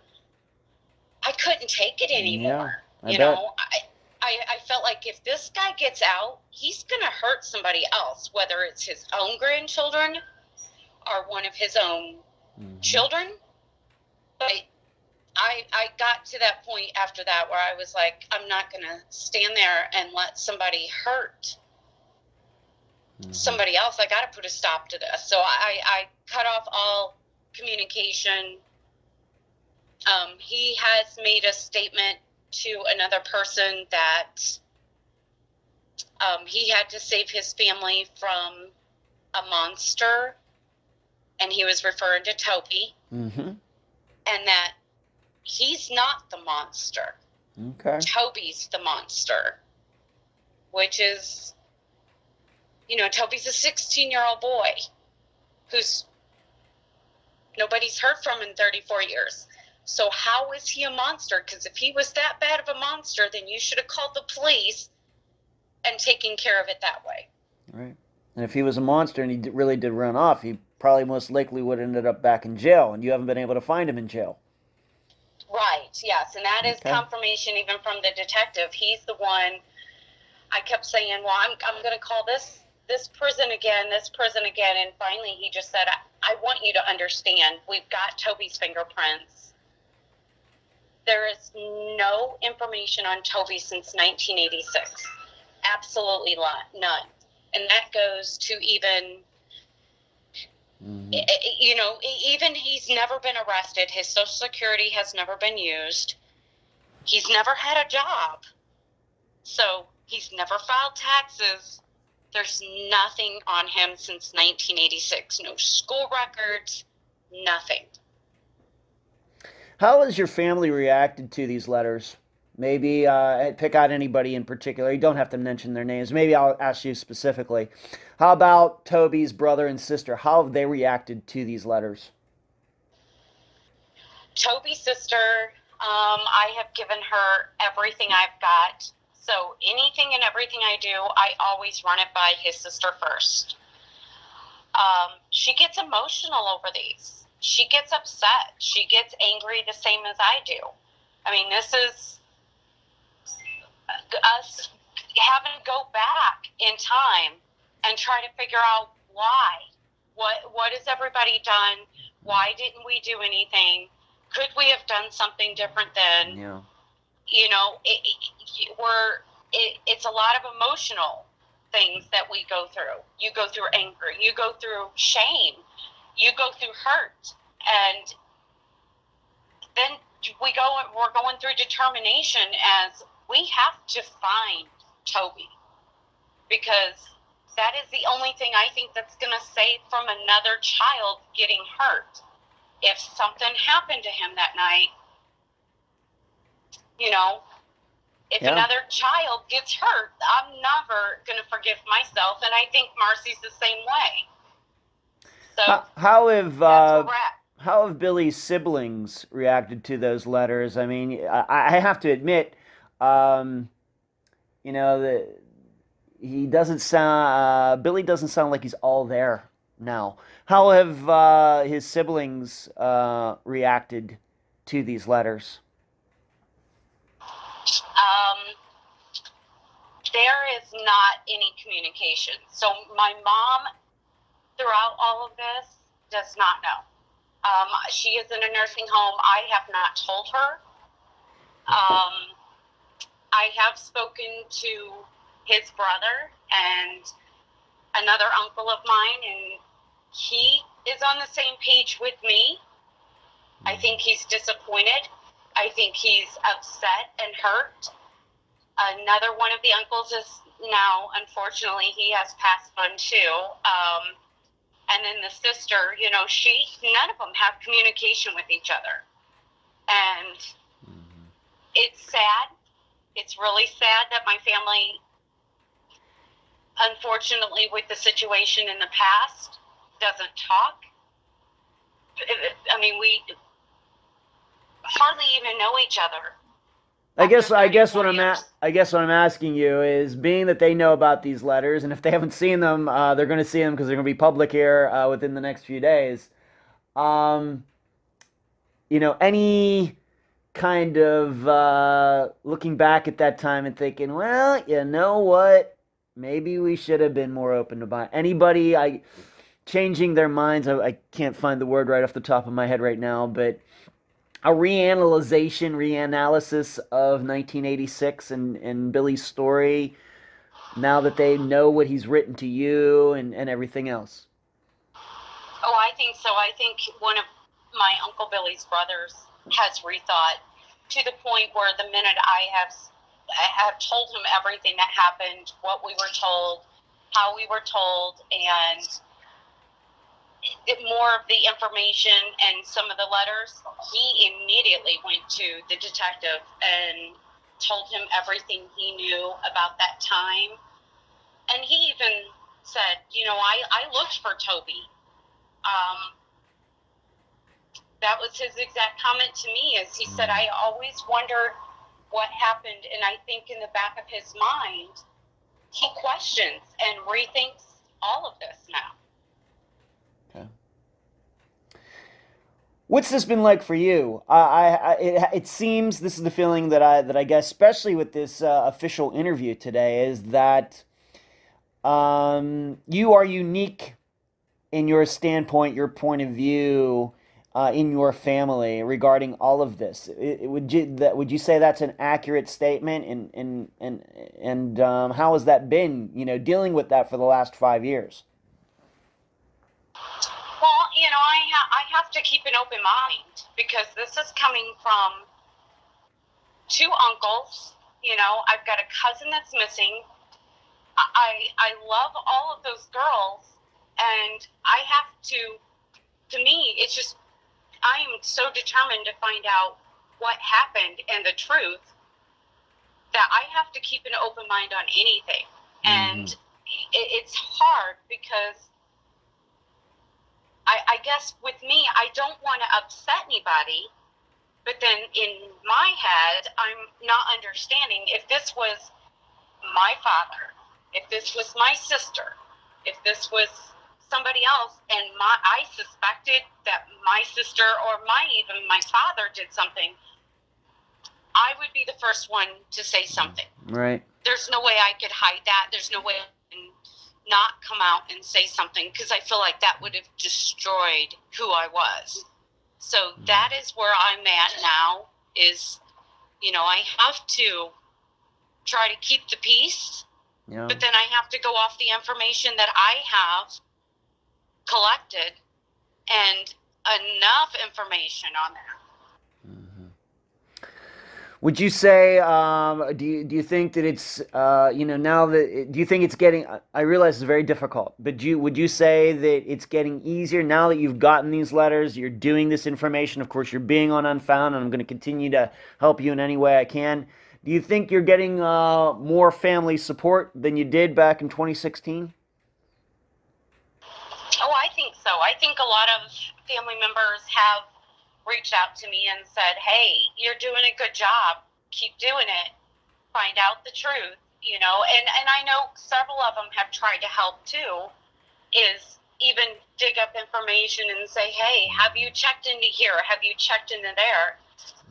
I couldn't take it anymore. I felt like if this guy gets out, he's going to hurt somebody else, whether it's his own grandchildren or one of his own children. But I got to that point after that where I was like, I'm not going to stand there and let somebody hurt somebody else. I got to put a stop to this. So I cut off all communication. He has made a statement to another person that he had to save his family from a monster, and he was referring to Toby, and that he's not the monster. Okay. Toby's the monster, which is, Toby's a 16-year-old boy who's nobody's heard from in 34 years. So how is he a monster? Because if he was that bad of a monster, then you should have called the police and taken care of it that way. Right. And if he was a monster and he really did run off, he probably most likely would have ended up back in jail, and you haven't been able to find him in jail. Right, yes, and that is confirmation even from the detective. He's the one. I kept saying, well, I'm going to call this prison again, and finally he just said, I want you to understand, we've got Toby's fingerprints. There is no information on Toby since 1986. Absolutely none. And that goes to even You know, even he's never been arrested. His Social Security has never been used. He's never had a job. So he's never filed taxes. There's nothing on him since 1986. No school records, nothing. How has your family reacted to these letters? Maybe pick out anybody in particular. You don't have to mention their names. Maybe I'll ask you specifically. How about Toby's brother and sister? How have they reacted to these letters? Toby's sister, I have given her everything I've got. So anything and everything I do, I always run it by his sister first. She gets emotional over these. She gets upset. She gets angry the same as I do. I mean, this is us having to go back in time and try to figure out why. What has everybody done? Why didn't we do anything? Could we have done something different then? Yeah. You know, it's a lot of emotional things that we go through. You go through anger. You go through shame. You go through hurt. And then we're going through determination as we have to find Toby, because that is the only thing I think that's going to save from another child getting hurt. If something happened to him that night, you know, if another child gets hurt, I'm never going to forgive myself, and I think Marcy's the same way. So how have Billy's siblings reacted to those letters? I mean, I have to admit, you know, that he doesn't sound, Billy doesn't sound like he's all there now. How have his siblings reacted to these letters? There is not any communication. So my mom, throughout all of this, does not know. She is in a nursing home. I have not told her. I have spoken to his brother and another uncle of mine, and he is on the same page with me. I think he's disappointed. I think he's upset and hurt. Another one of the uncles is now, unfortunately, he has passed on too. And then the sister, you know, none of them have communication with each other. And it's sad. It's really sad that my family, unfortunately, with the situation in the past, doesn't talk. I mean, we hardly even know each other. I guess what I'm asking you is, being that they know about these letters, and if they haven't seen them, they're going to see them because they're going to be public here within the next few days. You know, any kind of looking back at that time and thinking, well, you know what? Maybe we should have been more open about anybody changing their minds. I can't find the word right off the top of my head right now, but a reanalysis of 1986 and Billy's story, now that they know what he's written to you and everything else? Oh, I think so. I think one of my Uncle Billy's brothers has rethought, to the point where the minute I have told him everything that happened, what we were told, how we were told, and more of the information and some of the letters, he immediately went to the detective and told him everything he knew about that time. And he even said, you know, I looked for Toby. That was his exact comment to me, is he said, I always wondered what happened, and I think in the back of his mind, he questions and rethinks all of this now. What's this been like for you? It seems, this is the feeling that I guess, especially with this official interview today, is that you are unique in your standpoint, your point of view in your family regarding all of this. Would you say that's an accurate statement? And how has that been? You know, dealing with that for the last 5 years. Well, I have to keep an open mind because this is coming from two uncles. I've got a cousin that's missing. I love all of those girls, and I have to me, it's just, I am so determined to find out what happened and the truth that I have to keep an open mind on anything. Mm-hmm. And it's hard because I guess with me, I don't want to upset anybody, but then in my head, I'm not understanding if this was my father, if this was my sister, if this was somebody else, and I suspected that my sister or even my father did something, I would be the first one to say something. Right. There's no way I could hide that. There's no way I can not come out and say something, because I feel like that would have destroyed who I was. So that is where I'm at now, is, I have to try to keep the peace, but then I have to go off the information that I have collected, and enough information on that. Would you say, do you think that it's, now that, do you think it's getting, I realize it's very difficult, but would you say that it's getting easier now that you've gotten these letters, you're doing this information, of course you're being on Unfound, and I'm going to continue to help you in any way I can. Do you think you're getting more family support than you did back in 2016? Oh, I think so. I think a lot of family members have reached out to me and said, hey, you're doing a good job. Keep doing it. Find out the truth, And I know several of them have tried to help too, is even dig up information and say, hey, have you checked into here? Have you checked into there?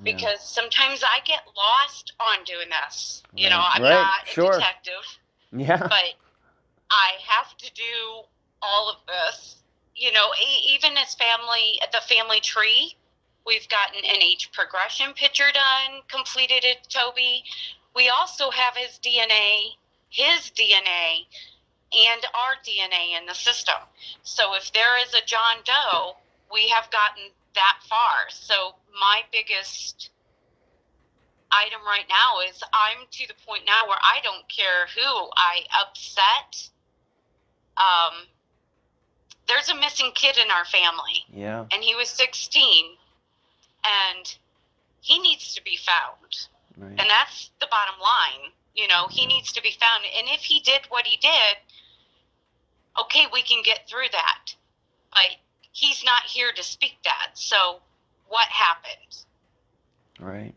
Because sometimes I get lost on doing this. Right. I'm not a detective. Yeah. But I have to do all of this. Even as the family tree, we've gotten an age progression picture done, completed it, Toby. We also have his DNA, and our DNA in the system. So if there is a John Doe, we have gotten that far. So my biggest item right now is I'm to the point now where I don't care who I upset. There's a missing kid in our family. Yeah. And he was 16. And he needs to be found. Right. And that's the bottom line. He needs to be found. And if he did what he did, okay, we can get through that. But he's not here to speak that. So what happened? Right.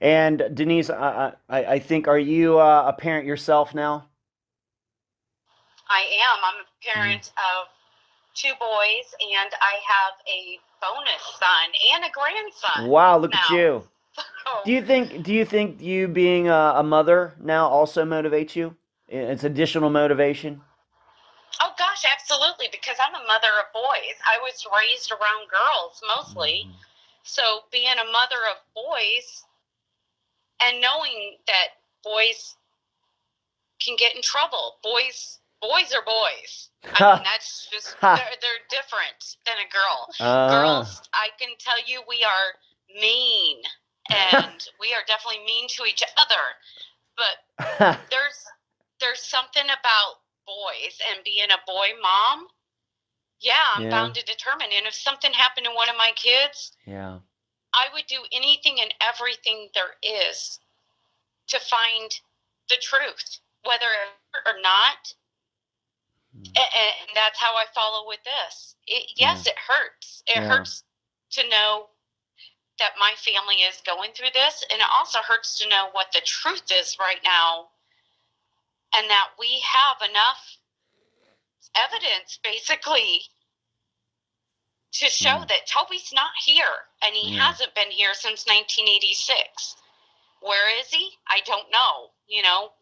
And Denise, I think, are you a parent yourself now? I am. I'm a parent of 2 boys, and I have a bonus son and a grandson. Wow, look at you. Do you think you being a mother now also motivates you? It's additional motivation? Oh gosh, absolutely, because I'm a mother of boys. I was raised around girls mostly. So being a mother of boys and knowing that boys can get in trouble. Boys are boys. I mean, that's just, they're different than a girl. Girls, I can tell you, we are mean, and we are definitely mean to each other. But there's something about boys and being a boy mom. Yeah, I'm bound to determine. And if something happened to one of my kids, I would do anything and everything there is to find the truth, whether or not. And that's how I follow with this. Yes, it hurts. It hurts to know that my family is going through this. And it also hurts to know what the truth is right now. And that we have enough evidence, basically, to show that Toby's not here. And he hasn't been here since 1986. Where is he? I don't know.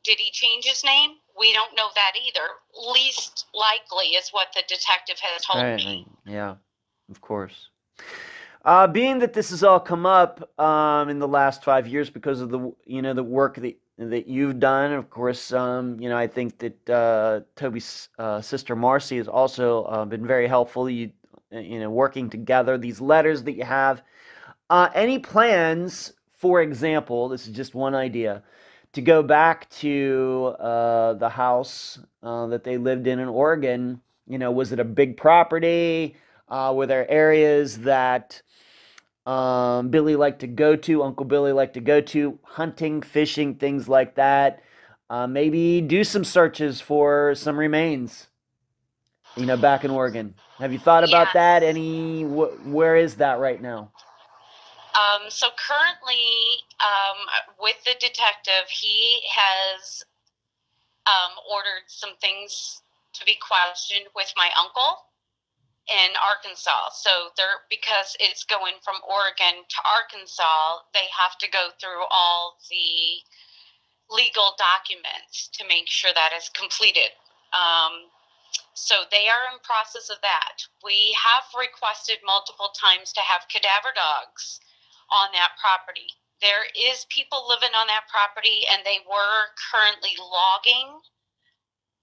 Did he change his name? We don't know that either. Least likely is what the detective has told me. Yeah, of course. Being that this has all come up in the last 5 years because of the the work that that you've done. Of course, I think that Toby's sister Marcy has also been very helpful. Working together, these letters that you have. Any plans, for example, this is just one idea, to go back to the house that they lived in Oregon? Was it a big property? Were there areas that Billy liked to go to, Uncle Billy liked to go to, hunting, fishing, things like that? Maybe do some searches for some remains, back in Oregon. Have you thought about that? Yes. Where is that right now? So currently, with the detective, he has ordered some things to be questioned with my uncle in Arkansas. So because it's going from Oregon to Arkansas, they have to go through all the legal documents to make sure that is completed. So they are in process of that. We have requested multiple times to have cadaver dogs on that property. There is people living on that property, and they were currently logging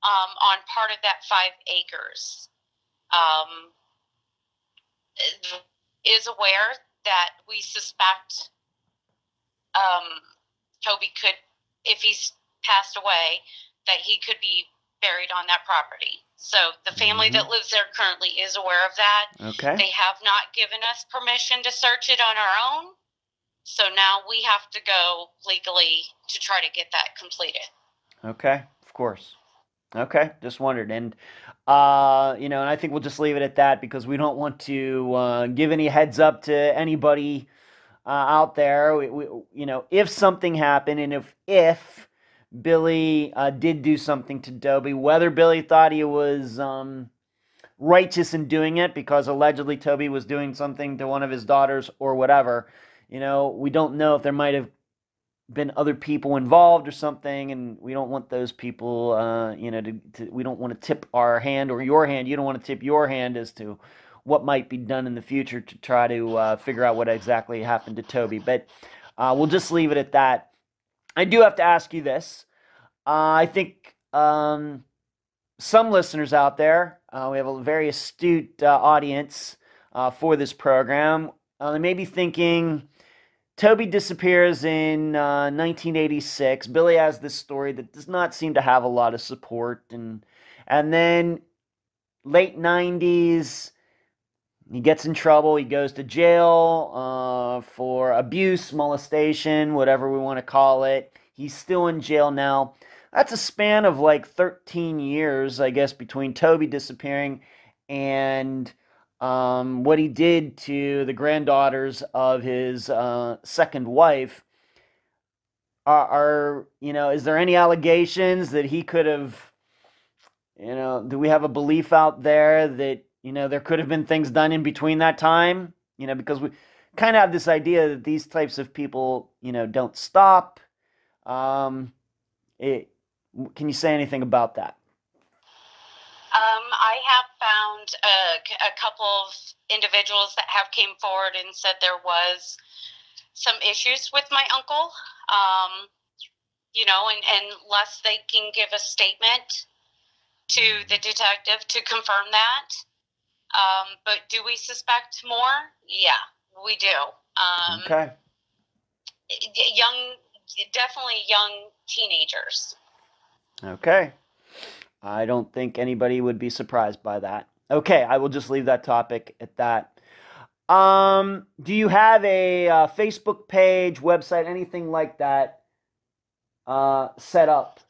on part of that 5 acres. Is aware that we suspect Toby could, if he's passed away, that he could be buried on that property. So the family that lives there currently is aware of that. Okay. They have not given us permission to search it on our own. So now we have to go legally to try to get that completed. Okay, of course. Okay, just wondered. And, and I think we'll just leave it at that because we don't want to give any heads up to anybody out there. If something happened and if Billy did do something to Toby, whether Billy thought he was righteous in doing it because allegedly Toby was doing something to one of his daughters or whatever, we don't know if there might have been other people involved or something, and we don't want those people, we don't want to tip our hand or your hand. You don't want to tip your hand as to what might be done in the future to try to figure out what exactly happened to Toby. But we'll just leave it at that. I do have to ask you this. I think some listeners out there, we have a very astute audience for this program. They may be thinking, Toby disappears in 1986. Billy has this story that does not seem to have a lot of support. And then late 90s, he gets in trouble. He goes to jail for abuse, molestation, whatever we want to call it. He's still in jail now. That's a span of like 13 years, I guess, between Toby disappearing and what he did to the granddaughters of his second wife. Is there any allegations that he could have, do we have a belief out there that, there could have been things done in between that time? Because we kind of have this idea that these types of people, don't stop. Can you say anything about that? I have found a couple of individuals that have came forward and said there was some issues with my uncle, and unless they can give a statement to the detective to confirm that. But do we suspect more? Yeah, we do. Okay. Definitely young teenagers. Okay. I don't think anybody would be surprised by that. Okay, I will just leave that topic at that. Do you have a Facebook page, website, anything like that set up?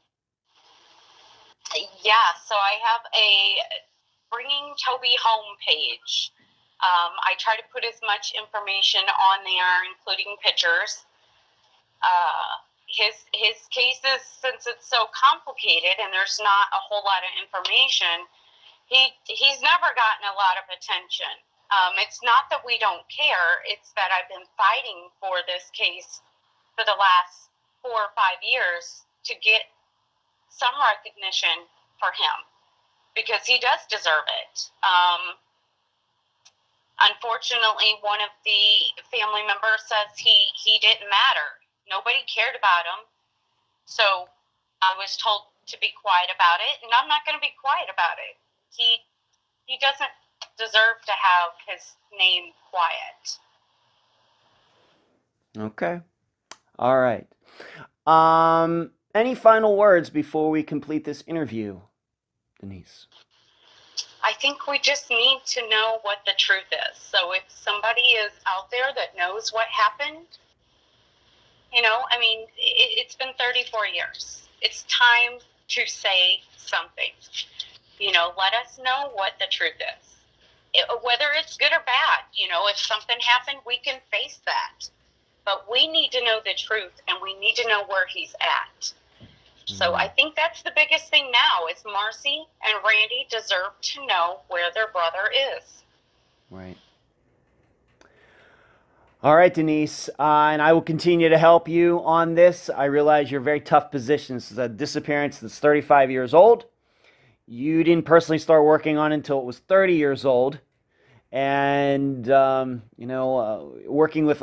Yeah, so I have a Bringing Toby Home page. I try to put as much information on there, including pictures. His cases, since it's so complicated and there's not a whole lot of information, he's never gotten a lot of attention. It's not that we don't care, it's that I've been fighting for this case for the last 4 or 5 years to get some recognition for him, because he does deserve it. Unfortunately, one of the family members says he didn't matter. Nobody cared about him. So I was told to be quiet about it, and I'm not going to be quiet about it. He doesn't deserve to have his name quiet. Okay. All right. Any final words before we complete this interview, Denise? I think we just need to know what the truth is. So if somebody is out there that knows what happened, I mean, it's been 34 years. It's time to say something. Let us know what the truth is. Whether it's good or bad, if something happened, we can face that. But we need to know the truth, and we need to know where he's at. So I think that's the biggest thing now is Marcy and Randy deserve to know where their brother is. Right. All right, Denise, and I will continue to help you on this. I realize you're a very tough position. This is a disappearance that's 35 years old. You didn't personally start working on it until it was 30 years old. And, working with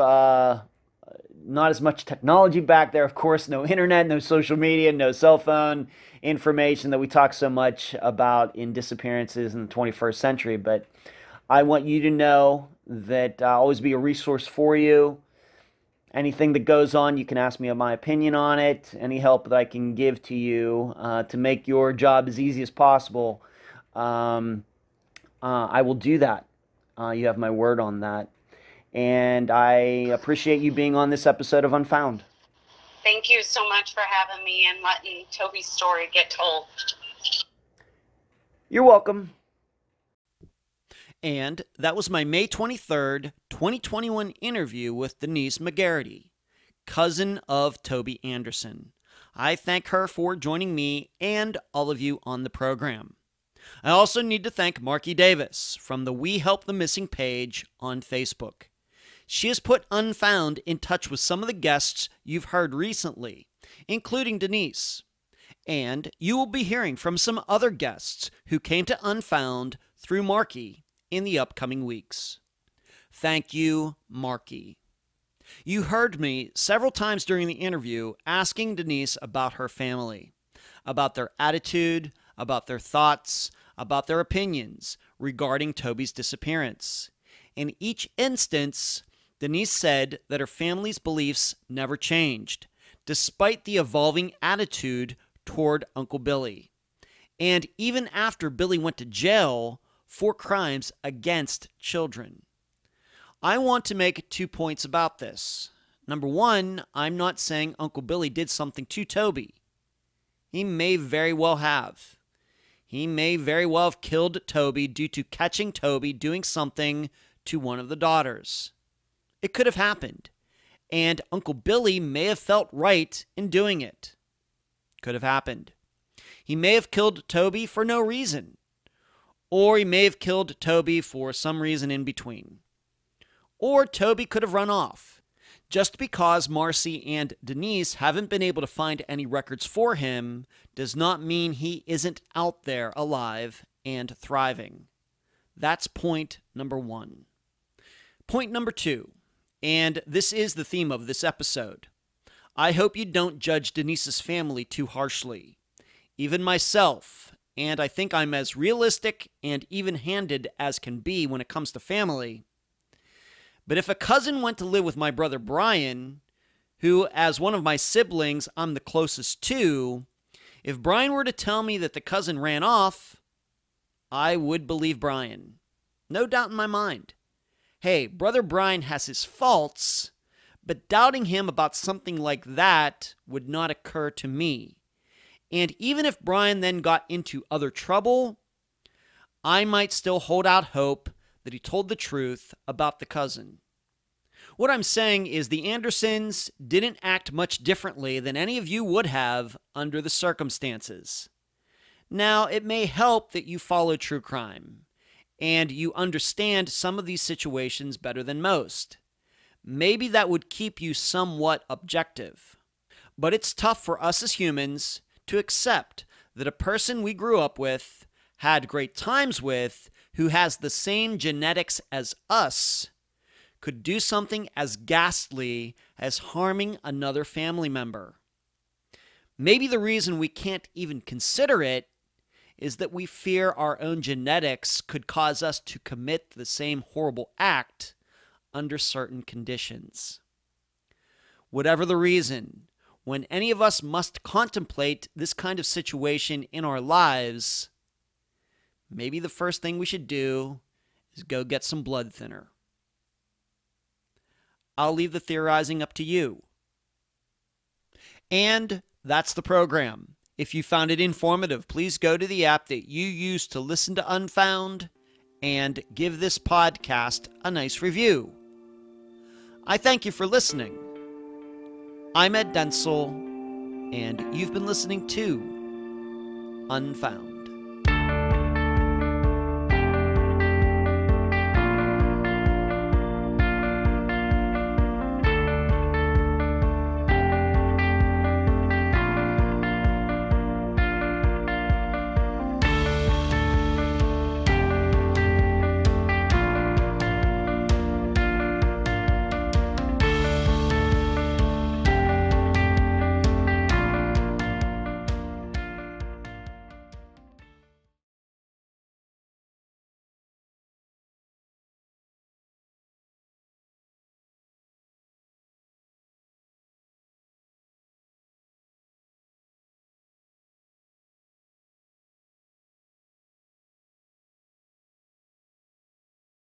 not as much technology back there, of course, no internet, no social media, no cell phone information that we talk so much about in disappearances in the 21st century. But I want you to know that I'll always be a resource for you. Anything that goes on, you can ask me my opinion on it. Any help that I can give to you to make your job as easy as possible, I will do that. You have my word on that. And I appreciate you being on this episode of Unfound. Thank you so much for having me and letting Toby's story get told. You're welcome. And that was my May 23rd, 2021 interview with Denise McGarity, cousin of Toby Anderson. I thank her for joining me and all of you on the program. I also need to thank Marky Davis from the We Help the Missing page on Facebook. She has put Unfound in touch with some of the guests you've heard recently, including Denise. And you will be hearing from some other guests who came to Unfound through Marky in the upcoming weeks. Thank you, Marky. You heard me several times during the interview asking Denise about her family, about their attitude, about their thoughts, about their opinions regarding Toby's disappearance. In each instance, Denise said that her family's beliefs never changed, despite the evolving attitude toward Uncle Billy. And even after Billy went to jail for crimes against children. I want to make 2 points about this. Number one, I'm not saying Uncle Billy did something to Toby. He may very well have. He may very well have killed Toby due to catching Toby doing something to one of the daughters. It could have happened. And Uncle Billy may have felt right in doing it. Could have happened. He may have killed Toby for no reason. Or he may have killed Toby for some reason in between. Or Toby could have run off. Just because Marcy and Denise haven't been able to find any records for him does not mean he isn't out there alive and thriving. That's point number one. Point number two, and this is the theme of this episode. I hope you don't judge Denise's family too harshly. Even myself, and I think I'm as realistic and even-handed as can be when it comes to family. But if a cousin went to live with my brother Brian, who, as one of my siblings, I'm the closest to, if Brian were to tell me that the cousin ran off, I would believe Brian. No doubt in my mind. Hey, brother Brian has his faults, but doubting him about something like that would not occur to me. And even if Brian then got into other trouble, I might still hold out hope that he told the truth about the cousin. What I'm saying is the Andersons didn't act much differently than any of you would have under the circumstances. Now, it may help that you follow true crime, and you understand some of these situations better than most. Maybe that would keep you somewhat objective. But it's tough for us as humans to accept that a person we grew up with, had great times with, who has the same genetics as us, could do something as ghastly as harming another family member. Maybe the reason we can't even consider it is that we fear our own genetics could cause us to commit the same horrible act under certain conditions. Whatever the reason, when any of us must contemplate this kind of situation in our lives, maybe the first thing we should do is go get some blood thinner. I'll leave the theorizing up to you. And that's the program. If you found it informative, please go to the app that you use to listen to Unfound and give this podcast a nice review. I thank you for listening. I'm Ed Densel, and you've been listening to Unfound.